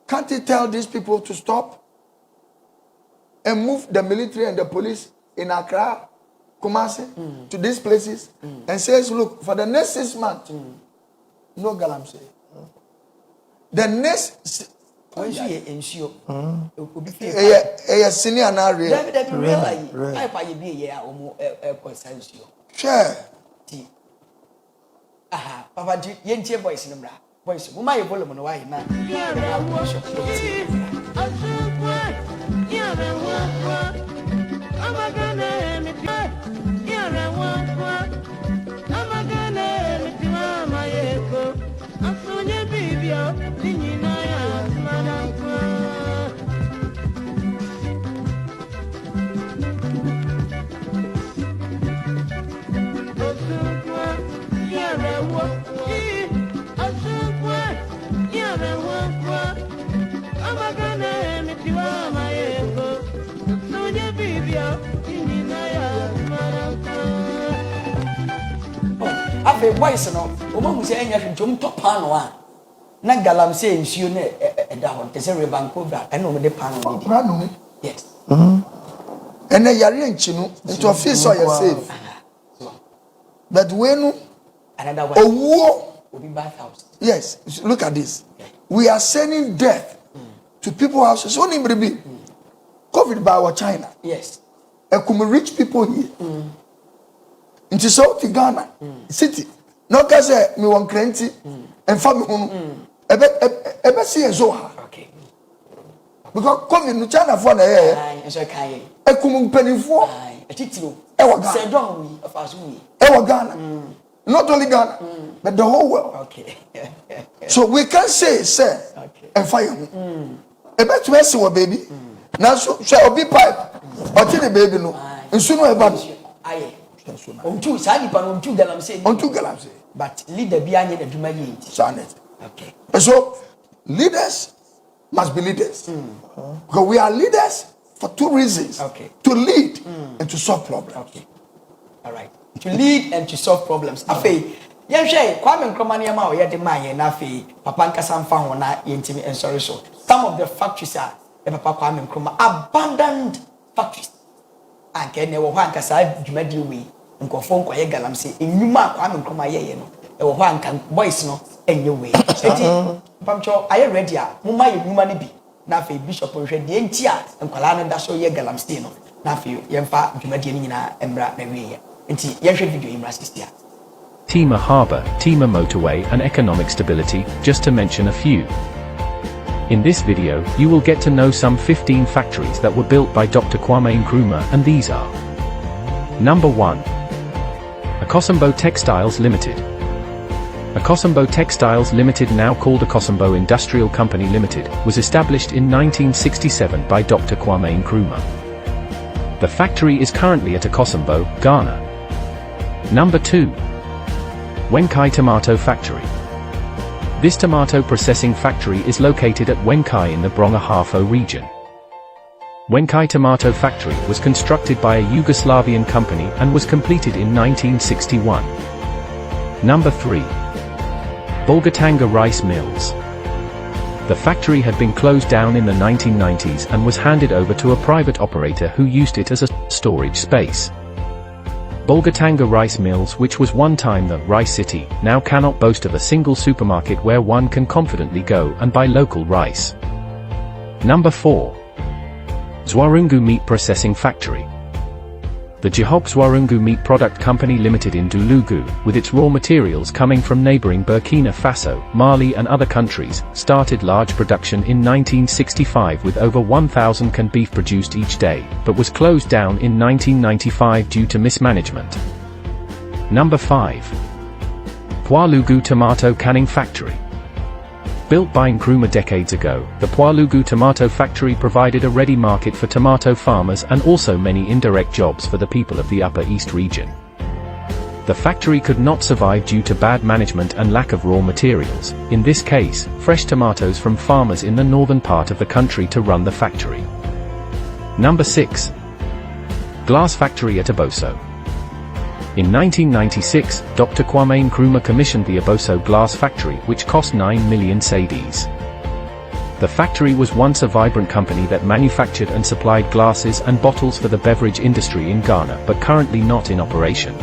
Can't he tell these people to stop and move the military and the police in Accra, Kumasi, to these places, and says, look, for the next 6 months, no Galamsey. The next senior now sure. Papa, you voice in the voice. My volume on the way now. Afe boys no o ma hu se enya hwem to pan no a na Galamsey nsuo na da ho te se rebanko bra ena o me de pan no Brano. yes And then you're in Chino into a face or you're safe. But when another one, a war will be bathhouse. Yes, look at this. We are sending death to people's houses. Only maybe COVID by our China. Yes. And come rich people here. Into South Ghana city. No cause me one cranty and family home. Ebe see a zoha. Okay. Because COVID no China for na here. Aye, so kai. E come penifo. Aye, a titiro. E wa Ghana. Say don't we of us we. E wa Ghana. Not only Ghana, but the whole world. Okay. So we can say, Okay. and fire. A bet to mess with baby. Now, shall be pipe or tell the baby no. And sooner about Aye. On two side, on two galam say. on two galams. But leader behind the Dumagi. Sanet. Okay. And so, leaders must be leaders. Because we are leaders for two reasons. Okay. To lead and to solve problems. Okay. All right. To lead and to solve problems. Afei, yehwe Kwame Nkrumah niam a oyɛ de man yɛ na afei papa nkasa mfa ho na yɛntimi ensɔre so. Some of the factories are the papa Kwame Nkrumah abandoned factories. Anke ne wo hɔ ankasa dwumadi wi nkɔfo nkɔyɛ galamsey enyuma Kwame Nkrumah yɛyɛ no. Ɛwɔ hɔ anka boys no enye we. Eti pamcho ayɛ ready a mumma yɛ nyuma ne bi. Na afei bishop hwɛ de enti a nkwala no da so yɛ galamsey no. Na afei yɛmfa dwumadi ni nyina embra na wiye. Tema Harbour, Tema Motorway and economic stability, just to mention a few. In this video, you will get to know some 15 factories that were built by Dr. Kwame Nkrumah, and these are: Number 1. Akosombo Textiles Limited. Akosombo Textiles Limited, now called Akosombo Industrial Company Limited, was established in 1967 by Dr. Kwame Nkrumah. The factory is currently at Akosombo, Ghana. Number 2. Wenkai Tomato Factory. This tomato processing factory is located at Wenkai in the Brong-Ahafo region. Wenkai Tomato Factory was constructed by a Yugoslavian company and was completed in 1961. Number 3. Bolgatanga Rice Mills. The factory had been closed down in the 1990s and was handed over to a private operator who used it as a storage space. Bolgatanga Rice Mills, which was one time the Rice City, now cannot boast of a single supermarket where one can confidently go and buy local rice. Number 4. Zwarungu Meat Processing Factory. The Jihob Zwarungu Meat Product Company Limited in Dulugu, with its raw materials coming from neighboring Burkina Faso, Mali and other countries, started large production in 1965 with over 1,000 can beef produced each day, but was closed down in 1995 due to mismanagement. Number 5. Pwalugu Tomato Canning Factory. Built by Nkrumah decades ago, the Pwalugu Tomato Factory provided a ready market for tomato farmers and also many indirect jobs for the people of the Upper East region. The factory could not survive due to bad management and lack of raw materials, in this case, fresh tomatoes from farmers in the northern part of the country to run the factory. Number 6. Glass Factory at Aboso. In 1996, Dr. Kwame Nkrumah commissioned the Aboso Glass Factory, which cost 9 million cedis. The factory was once a vibrant company that manufactured and supplied glasses and bottles for the beverage industry in Ghana, but currently not in operation.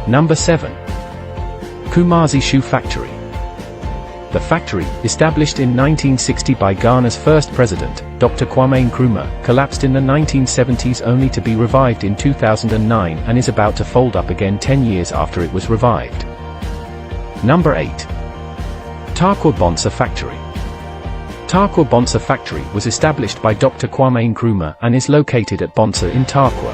Number 7. Kumasi Shoe Factory. The factory, established in 1960 by Ghana's first president, Dr. Kwame Nkrumah, collapsed in the 1970s only to be revived in 2009 and is about to fold up again 10 years after it was revived. Number 8. Tarkwa Bonsa Factory. Tarkwa Bonsa Factory was established by Dr. Kwame Nkrumah and is located at Bonsa in Tarkwa.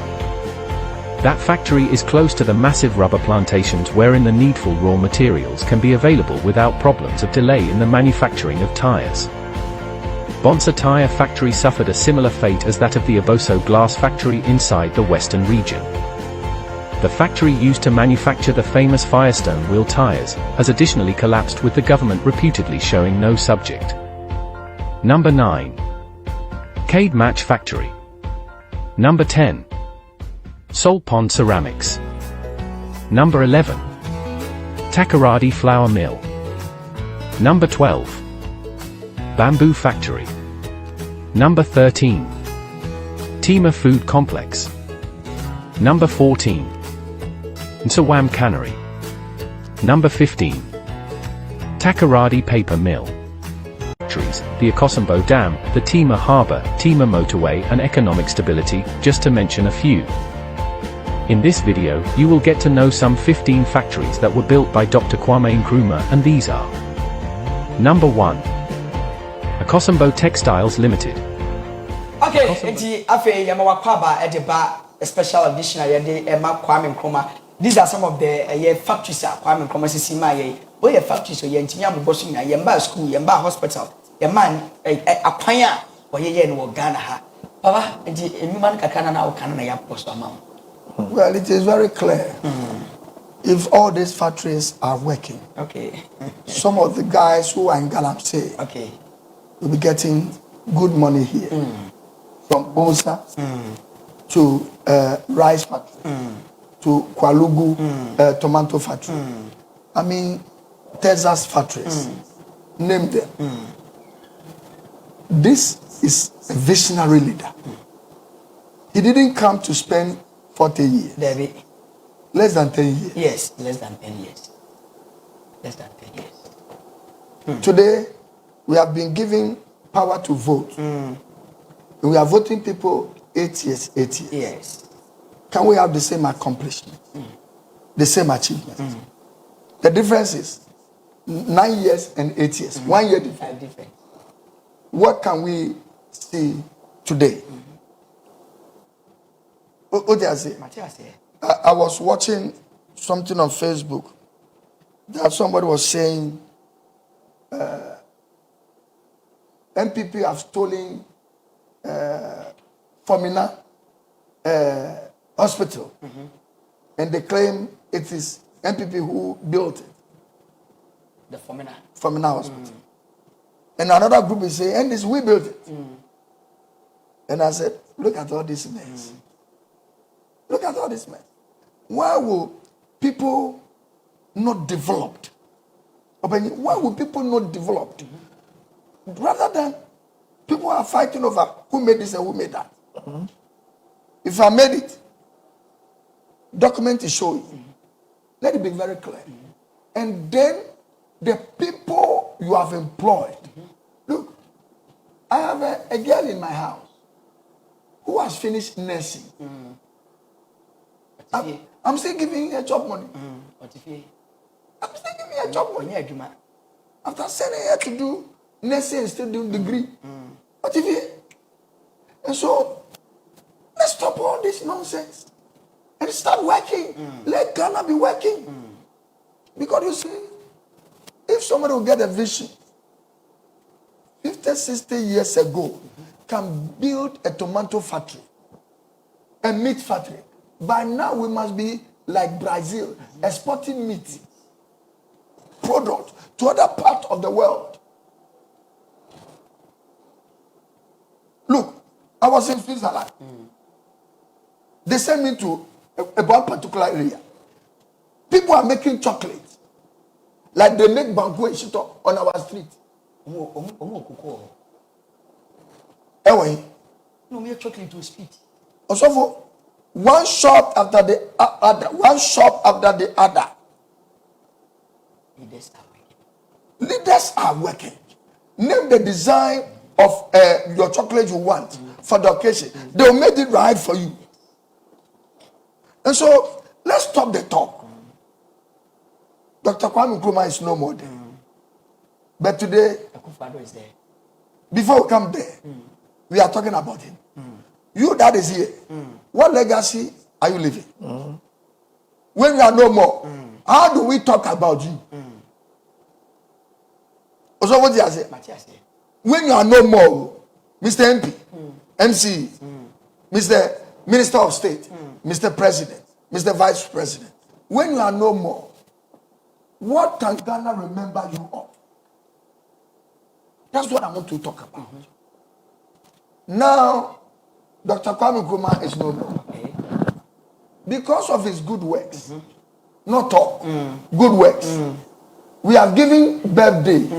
That factory is close to the massive rubber plantations wherein the needful raw materials can be available without problems of delay in the manufacturing of tires. Bonsa Tire Factory suffered a similar fate as that of the Aboso Glass Factory inside the western region. The factory used to manufacture the famous Firestone wheel tires has additionally collapsed, with the government reputedly showing no subject. Number 9. Cade Match Factory. Number 10. Salt Pond Ceramics. Number 11. Takoradi Flour Mill. Number 12. Bamboo Factory. Number 13. Tima Food Complex. Number 14. NKRUMAH Cannery. Number 15. Takoradi Paper Mill. The Akosombo Dam, the Tima Harbour, Tima Motorway and economic stability, just to mention a few. In this video, you will get to know some 15 factories that were built by Dr. Kwame Nkrumah, and these are: Number 1. Akosombo Textiles Limited. Okay, enti afe yamawa kwaba edeba a special edition ayede ema Kwame Nkrumah. These are some of the factories that Kwame Nkrumah sisima ye. We ye factories so ye ntimi aboboso nyina ye mba school, ye mba hospital, ye man akwan a oyeye no Ghana ha. Baba, enti enuma no kakana na wo kana na ya post ama. Well, it is very clear. If all these factories are working, okay, some of the guys who are in Galamsey, okay, will be getting good money here. From Bonsa to rice factory to Kwalugu tomato factory. I mean, Texas factories. Name them. This is a visionary leader. He didn't come to spend 40 years. David. Less than 10 years. Yes, less than 10 years. Less than 10 years. Today, we have been given power to vote. We are voting people 8 years, 8 years. Yes. Can we have the same accomplishment? The same achievement? The difference is 9 years and 8 years. 1 year difference. What can we see today? What did I say? I was watching something on Facebook that somebody was saying MPP have stolen Formina hospital, and they claim it is MPP who built it. The Formina hospital. And another group is saying, and this we built it. And I said, look at all this mess. Look at all this mess. Why will people not developed? Why will people not developed? Rather than people are fighting over who made this and who made that. If I made it, document is showing. Let it be very clear. And then the people you have employed. Look, I have a girl in my house who has finished nursing. I'm still giving her job money. I'm still giving her job money. After sending her to do nursing and still do degree. What if you? And so, let's stop all this nonsense and start working. Let Ghana be working. Because you see, if somebody will get a vision, 50, 60 years ago, can build a tomato factory, a meat factory. By now, we must be like Brazil, exporting meat product to other parts of the world. Look, I was in Switzerland. They sent me to one particular area. People are making chocolate. Like they make banku shito on our street. Anyway. No, we are chocolate to speed. Also for one shop after the other. One shop after the other. Leaders are working. Name the design of your chocolate you want for the occasion. They'll make it right for you. And so, let's stop the talk. Dr. Kwame Nkrumah is no more there. But today, is there. Before we come there, we are talking about him. You that is here, what legacy are you leaving? When you are no more, how do we talk about you? Also, what do you say? When you are no more, Mr. MP, MC, Mr. Minister of State, Mr. President, Mr. Vice President, when you are no more, what can Ghana remember you of? That's what I want to talk about. Now, Dr. Kwame Nkrumah is no more. Because of his good works, not talk, good works. We are giving birthday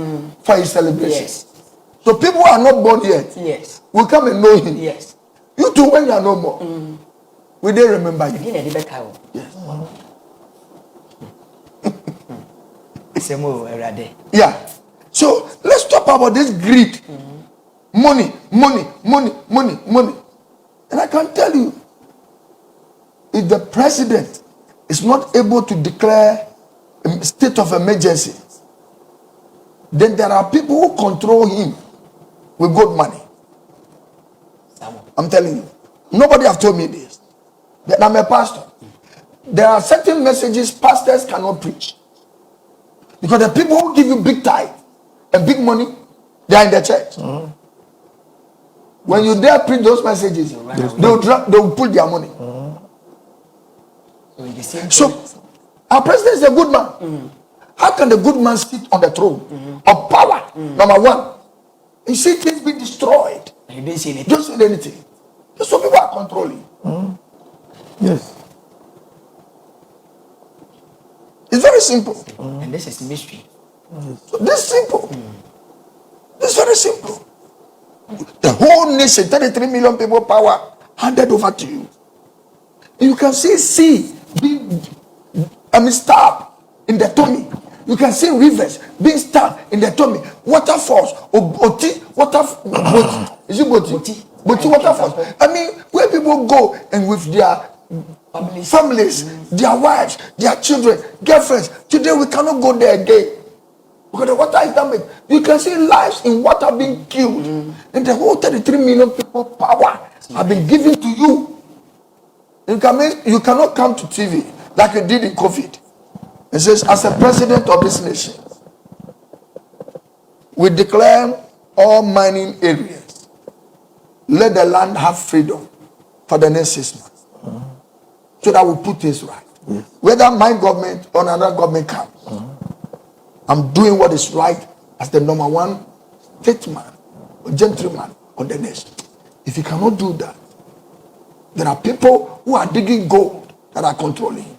for his celebration. So people who are not born yet will come and know him. You too, when you are no more, we didn't remember you. Yes. Yeah. So let's talk about this greed. Money, money, money, money, money. And I can tell you, if the president is not able to declare a state of emergency, then there are people who control him with good money. I'm telling you. Nobody have told me this. But I'm a pastor. There are certain messages pastors cannot preach. Because the people who give you big tithe and big money, they are in the church. When you dare preach those messages, they will put their money. So, our president is a good man. How can the good man sit on the throne of power? Number one, you see things being destroyed. You didn't see anything. Don't see anything. So people are controlling. Yes. It's very simple. And this is mystery. So this is simple. This is very simple. The whole nation, 33 million people, power handed over to you. You can see being, stabbed in the tummy. You can see rivers being stabbed in the tummy. Waterfalls, is it Boti? Boti waterfalls. I mean, where people go and with their families, their wives, their children, girlfriends. Today we cannot go there again. Because the water is damaged. You can see lives in water being killed. And the whole 33 million people power have been given to you. You cannot come to TV like you did in COVID. It says, as a president of this nation, we declare all mining areas. Let the land have freedom for the next 6 months. So that we put this right. Whether my government or another government comes, I'm doing what is right as the number one statesman or gentleman on the nation. If you cannot do that, there are people who are digging gold that are controlling.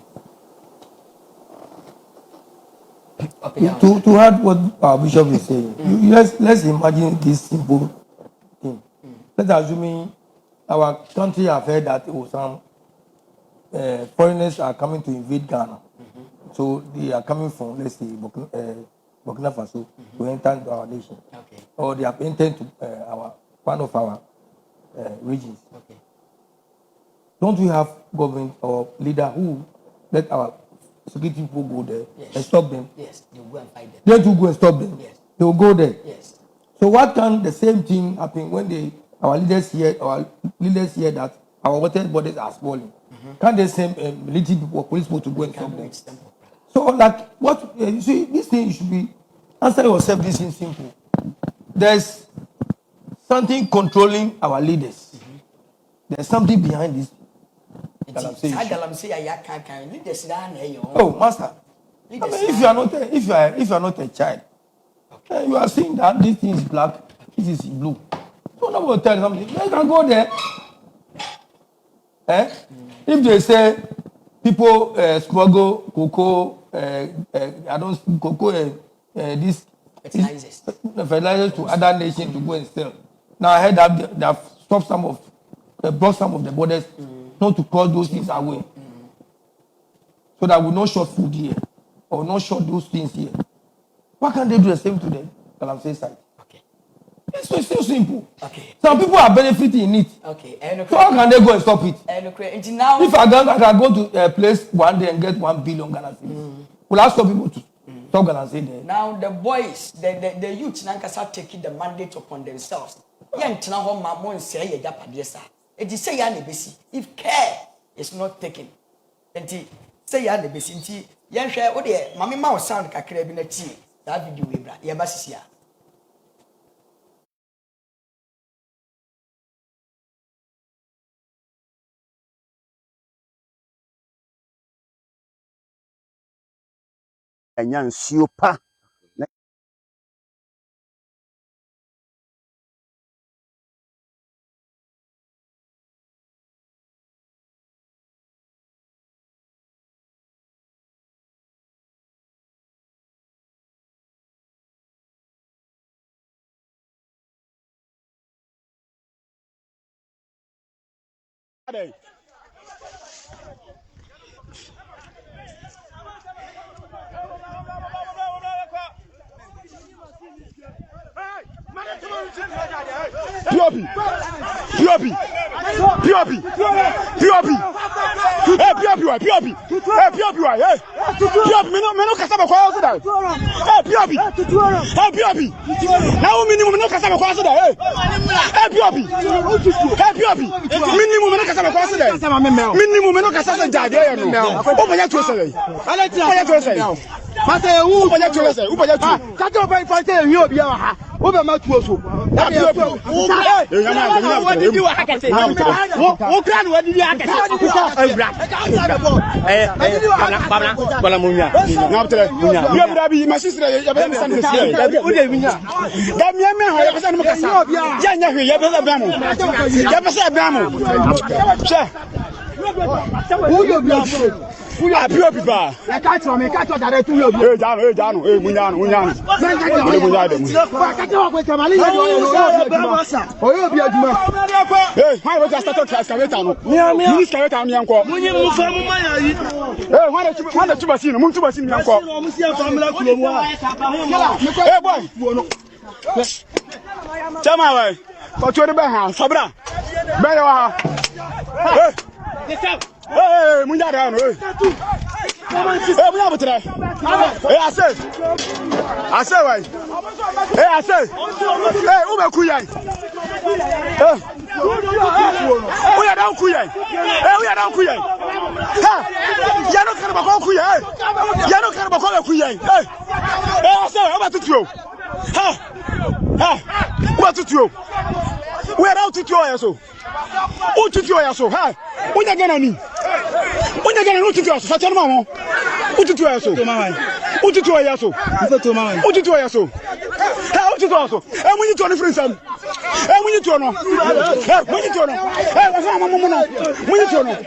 To add what our bishop is saying, let's imagine this simple thing. Let's assume our country have heard that some foreigners are coming to invade Ghana. So they are coming from, let's say, Burkina Faso to enter into our nation. Or they have entered to one of our regions. Don't we have government or leader who let our security people go there and stop them? Yes, they will go and fight them. They will go and stop them. Yes. They will go there. Yes. So what can the same thing happen when our leaders hear that our water bodies are spoiling? Can the same military people or police people to go and stop them? So like what you see, this thing you should be answer yourself. This is simple. There's something controlling our leaders. There's something behind this. Oh, master. I mean, if you are not a child, you are seeing that this thing is black, this is blue. So nobody will tell you something. They can go there. If they say people smuggle cocoa, I don't cocoa, this fertilizers to other nations to go and sell. Now I heard that they have stopped brought some of the borders not to cross those things away, so that we not short food here or not short those things here. Why can't they do the same to the Galamsey side? It's so simple. Some people are benefiting in it. So how can they go and stop it? If I can go to a place one day and get 1 billion Ghana cedis, will I stop people to stop Ghana cedis there? Now the boys, the youth, Nankasa taking the mandate upon themselves. It is say if care is not taken, say ya the besi. Yan share what the mammy mouse sound kakre bi na tea. That video we bra. Yabasisia. Ɛnya nsuo pa Hey, Munya down. Hey, Munya Butre. Hey, I say, why? Hey, I say, hey, Uber Kuya. Hey, we are down Kuya. Hey, we are down Kuya. Ha, Yano Karabako Kuya. Yano Karabako Kuya. Hey, I say, how about to throw? Ha, what to throw? We are out to throw so. Who to throw so? Ha, when you get on me. When you get a note to us, such a mamma. Who to throw so? Who to throw so? Who to throw so? How to throw so? And when you turn the friends, and when you turn on, when you turn on, when you turn on.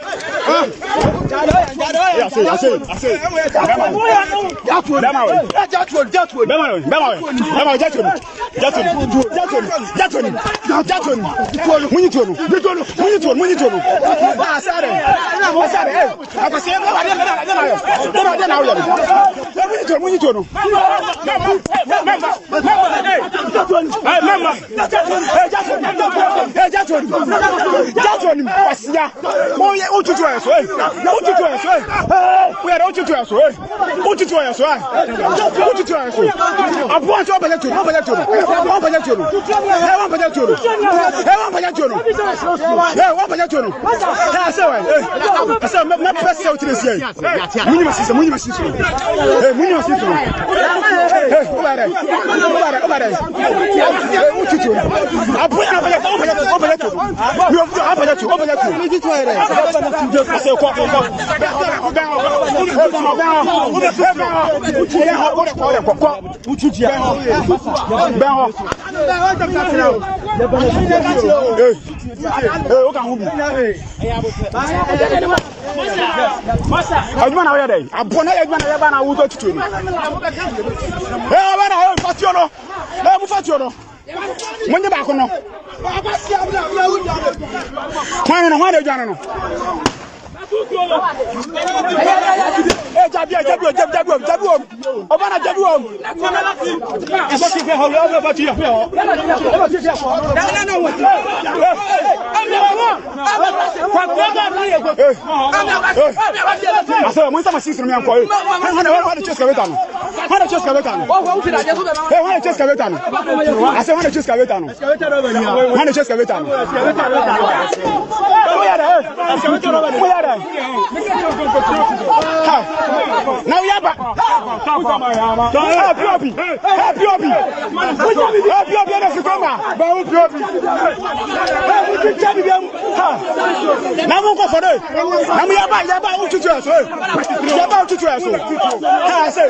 I say.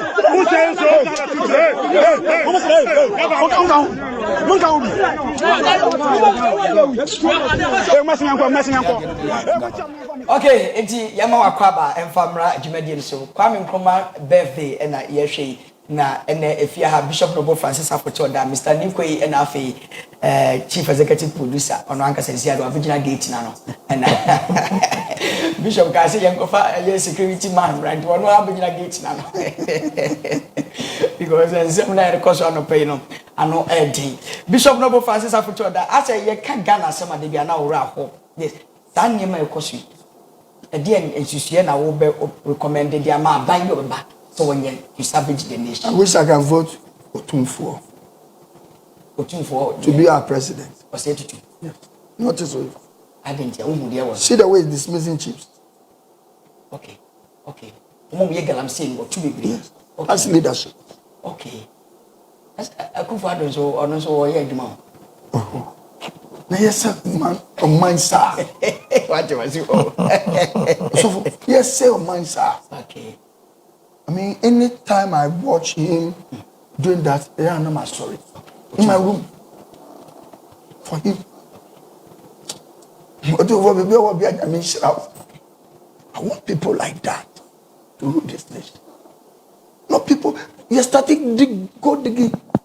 Okay, enti yama wakwaba emfamra jumadi so KWAME NKRUMAH birthday na yehwe na if you have Bishop Noble Francis Apochoda, Mr. Nikwe NFA Chief Executive Producer on Anka Sensia do original gate na no and Bishop ka say yankofa security man right one original gate na no because some na record no pay no ano edi Bishop Noble Francis Apochoda I say ye can Ghana some de bia na wura ho yes dan nyema ekosu e de ensusuye na wo be recommended dia ma ban yo ba so when you savage the nation. I wish I can vote Otumfuo to be our president. Or say to you. Yes. Not so. I didn't tell. See the way he's dismissing chiefs. Okay. I'm saying what to be. Yes. Okay. That's leadership. Okay. That's a good father so or no so yeah the man. Oh. Now yes man on mine sir. What was you? So yes sir on mine sir. Okay. I mean, anytime I watch him doing that, I know my story. In my room. For him. I want people like that to rule this nation. Not people, you started digging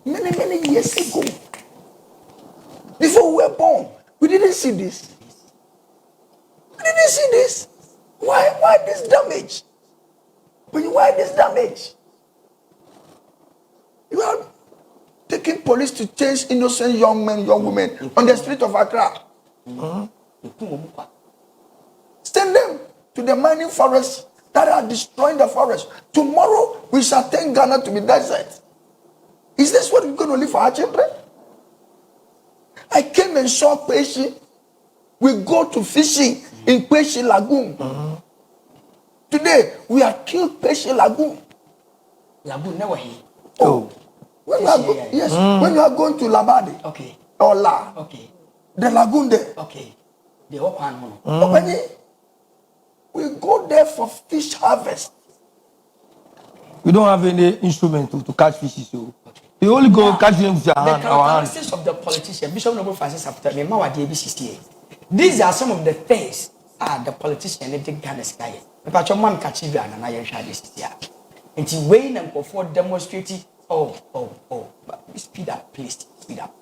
many years ago. Before we were born, we didn't see this. Why this damage? Why this damage? You are taking police to chase innocent young men, young women on the street of Accra. Send them to the mining forests that are destroying the forest. Tomorrow we shall turn Ghana to be desert. Is this what we're going to leave for our children? I came and saw Kweshi. We go to fishing in Kweshi Lagoon. Today, we have killed Peshe Lagoon. Lagoon never here. Oh. When you are when you are going to Labadi. Okay. Or La. Okay. The lagoon there. Okay. The open one. We go there for fish harvest. We don't have any instrument to catch fishes. So we only go catch them with our hand. The characteristics of the politician, Bishop Noble Francis after me, these are some of the things the politician they take Ghana's guy. But your mom catch you and I shall this year. And he wait and go for demonstrating. But speed up, please, speed up.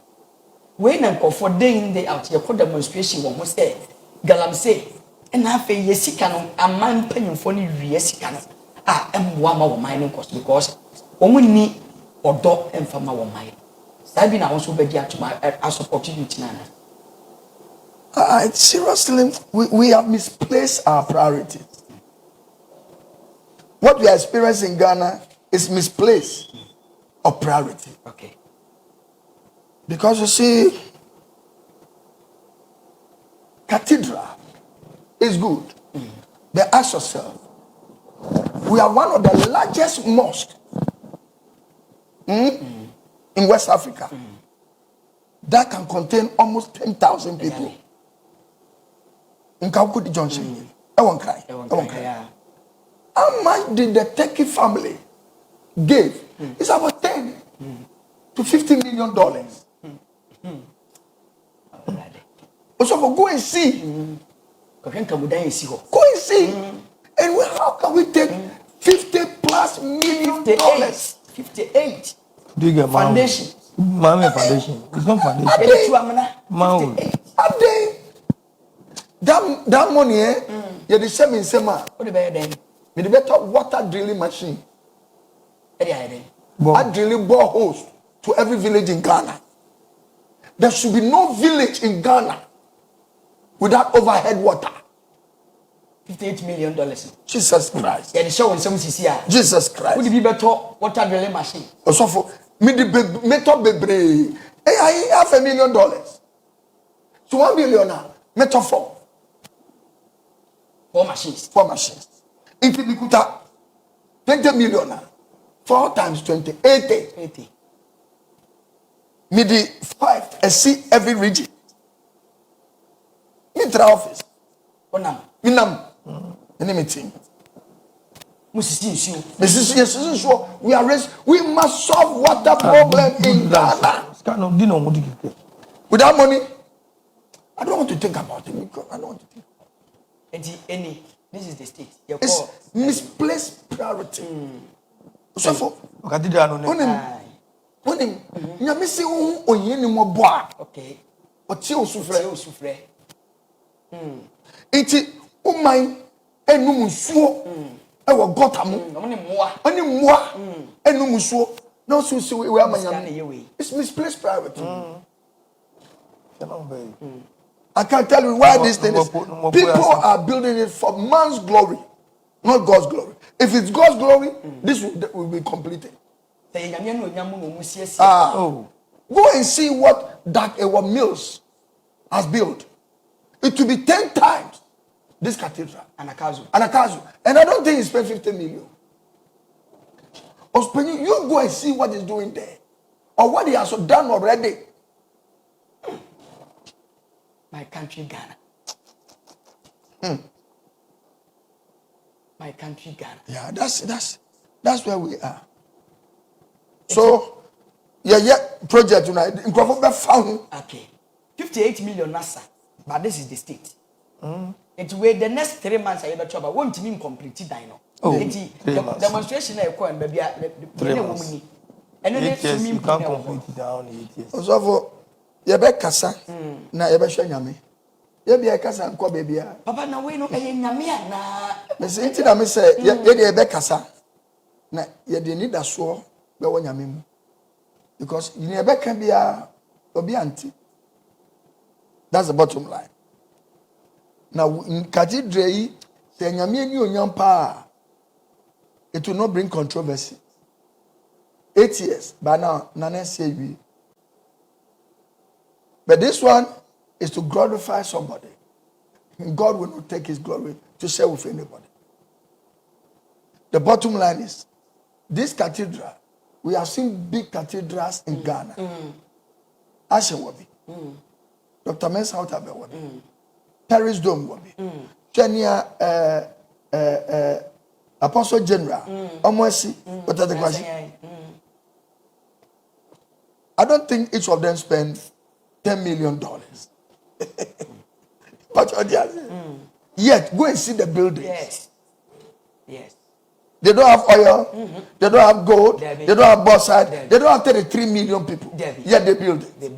Wait and go for day in day out. Your demonstration one must say, Galam say, and have a yesikano, a man paying for you yesikano. I'm one more mining cost because woman need or dog and from our mind. Sabine, I also be to my support you, Nana. Seriously, we have misplaced our priorities. What we are experiencing in Ghana is misplaced of priority. Okay. Because you see, cathedral is good. But ask yourself, we are one of the largest mosques in West Africa that can contain almost 10,000 people. In Kalkudi Junction. I won't cry. How much did the Turkey family give? It's about 10 to $50 million. So for go and see. Go and see. And how can we take $50+ million? 58. Do you get foundation? Mama foundation. It's not foundation. That money, you're the same in Sema. What about then? With the better water drilling machine. I drilling boreholes to every village in Ghana. There should be no village in Ghana without overhead water. $58 million. Jesus Christ. Yeah, the show in some CCR. Jesus Christ. Would it be better water drilling machine? Also for me the metal bebre. Hey, I $500,000. So 1 million now. Metal 4 machines. If you could have 20 million now. 4 times 20, 80. Midi 5, I see every region. Mitra office. Minam. Any meeting. We must solve water problem in Ghana. Without money, I don't want to think about it. Because I don't want to think. This is the state. It's misplaced priority. So for cathedral no. Onim. Nyame se wo onye ni mo boa. Okay. Otie osufre. Osufre. Enti umai enum nsuo. Ewo gota mu. Oni mmoa. Enum nsuo. No so we amanyam. It's misplaced priority. I can't tell you why this thing is. People are building it for man's glory, not God's glory. If it's God's glory, this will be completed. Go and see what that our Mills has built. It will be 10 times this cathedral. Anakazu. And I don't think he spent 50 million. You go and see what he's doing there. Or what he has done already. My country, Ghana. My country, Ghana. Yeah, that's where we are. So, project tonight. Okay. 58 million NASA. But this is the state. It's where the next 3 months I ever trouble won't mean completed dino. The demonstration I call and baby 3 months. And then you can't complete it down 8 years. So yebe kasa na yebe hwe nyame. Yebe kasa nko baby a. Papa na we no nyame na. Me say nti na me say yebe kasa na yede ni daso be wo nyame mu. Because you yebe ka bia obi anti. That's the bottom line. Now in cathedral yi say nyame ni onyam pa, it will not bring controversy. 8 years but now nana say we. But this one is to glorify somebody. And God will not take his glory to share with anybody. The bottom line is, this cathedral, we have seen big cathedrals in Ghana. Ashewabi. Dr. Mensa Otabe Wabi. Paris Dome Wabi. Kenya Apostle General. Omoesi. What are the questions? I don't think each of them spend $10 million. But yet, go and see the buildings. Yes. They don't have oil. They don't have gold. They don't have bauxite. They don't have 33 million people. Yet they build it. They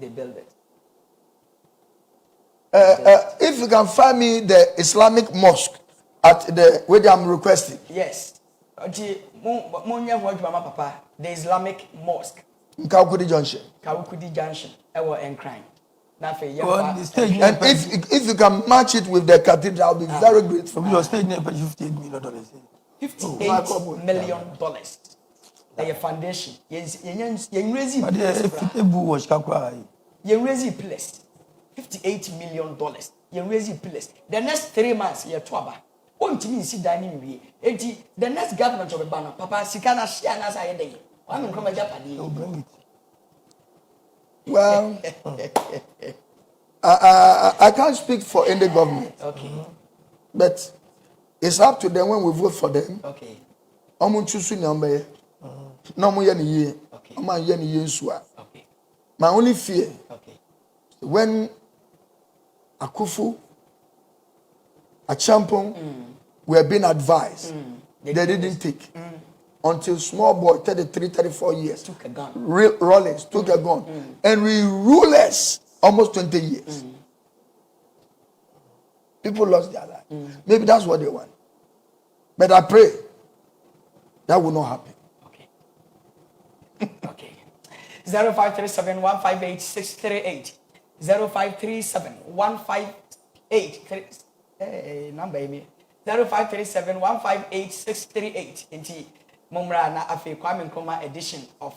build it. If you can find me the Islamic mosque at the where I'm requesting. Yes. The Islamic mosque. Kawukudi Junction. Ewo Enkrine. And if you can match it with the cathedral, I'll be very grateful. Your stage name $58 million. $58 million. The foundation. You raise place. $58 million. You raise place. The next 3 months, you're twaba. Won't you see dining me? The next government of the banner, Papa Sikana Shiana Sayede. I'm in Japan. Bring it. Well, I can't speak for any government. Okay. But it's up to them when we vote for them. Okay. Okay. My only fear, when Akufu, Achampong were being advised, they didn't take. Until small boy, 33, 34 years, took a gun. Rollins took a gun. And we rulers almost 20 years. People lost their life. Maybe that's what they want. But I pray that will not happen. Okay. 0537-158-638. 0537-158. Number 0537-158-638. Indeed. Mumra na afi KWAME Nkrumah edition of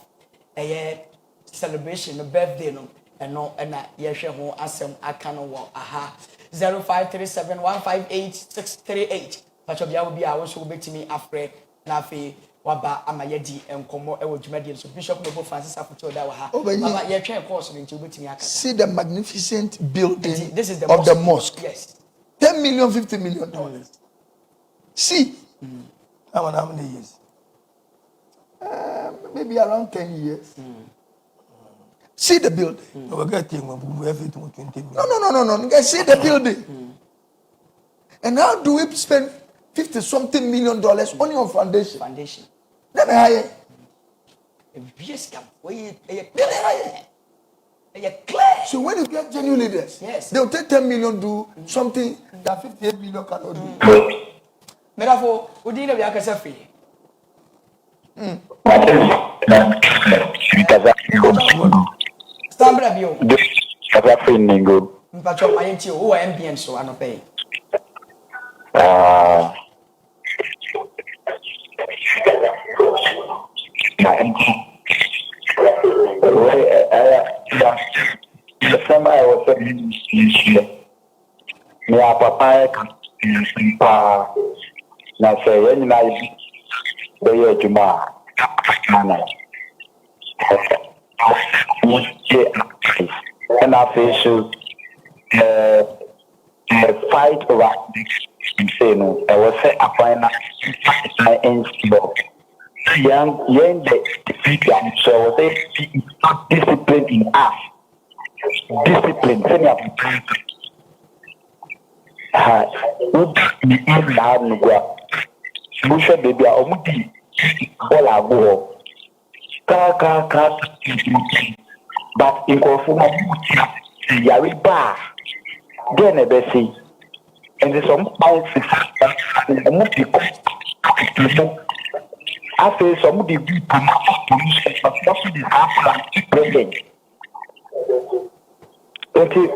a celebration of birthday no and na yehwe ho asem aka no wo aha 0537158638 patobia wo bia wo so betimi afre na afi waba amayedi enkomo ewo dwumadi so Bishop Nobo Francis Afuto da wa ha baba yehwe course no nti wo betimi aka. See the magnificent building this is the mosque. Yes. $10 million, $50 million. See. How many years? Maybe around 10 years. See the building. No. See the building. And how do we spend $50 something million only on foundation. Foundation. Then higher. Yes, we clear. So when you get genuine leaders, yes, they'll take 10 million do something that 58 million cannot do. Therefore, we didn't have a free. Stand by you. But your mind to who MBN so I don't pay. The summer I was me a papa na say when I be juma and I face fight over say no I was say a final young so they discipline in us. Discipline, send up. Me in la nugwa. Musha baby, omudi. Bola go. Ka. But in Kofuma, yari bar. Then a besi. And there's some pounds. Omudi. I feel somebody be police, but not the half president. 20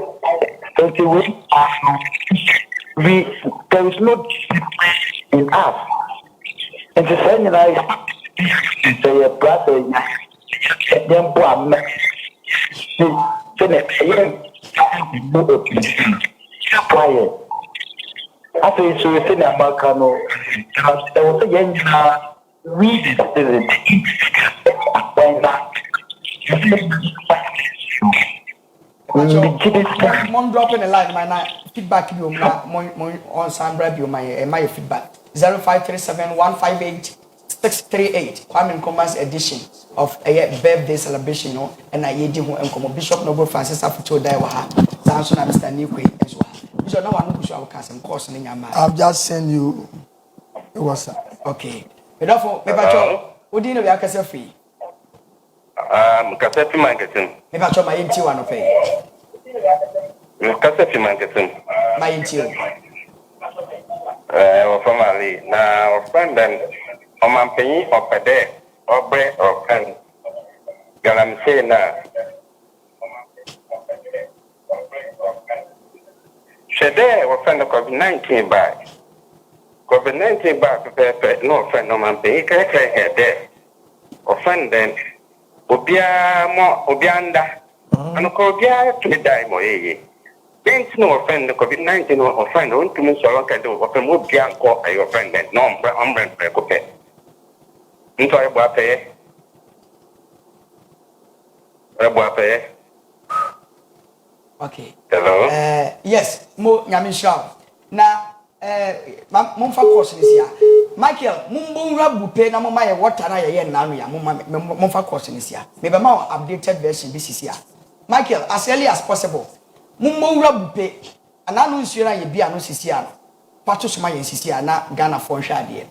there is no discipline in us. And the same I say a brother, then one quiet. I say so it's in America. There was a young read it. Mon dropping a line, my feedback you on Sambra, you my feedback 0537158638. Kwame Nkrumah's edition of a birthday celebration, and I did and Bishop Noble Francis Afuto Daiwaha, Samson and Mr. New Queen as well. Bishop, no one who shall cast and course in your mind. I've just sent you a WhatsApp. Okay. But therefore, Papacho, what do you know? I can say free. Cassette marketing. Papacho, my inti one of pay. Cassette marketing. My inti. Family. Now, friend and on my penny or per day or bread or pen. Galam say now. Shade or friend of COVID-19 by. COVID-19 back no friend no man pay there. Offend then Obia more Obianda and Cobia to die more. Then no offend the COVID-19 or friend on to me so can do of a move young call your friend then no umbrella cope. Into a bape. Okay. Hello. Yes, mo Nyamisha. Now Mumfa course this year. Michael, Mumbunga Bupe, na Mama, what are I now? Mumfa course this year. Maybe more updated version this year. Michael, as early as possible. Mumbunga Bupe, and I know you be a no Sician. Patos my Siciana, Ghana for Shadia.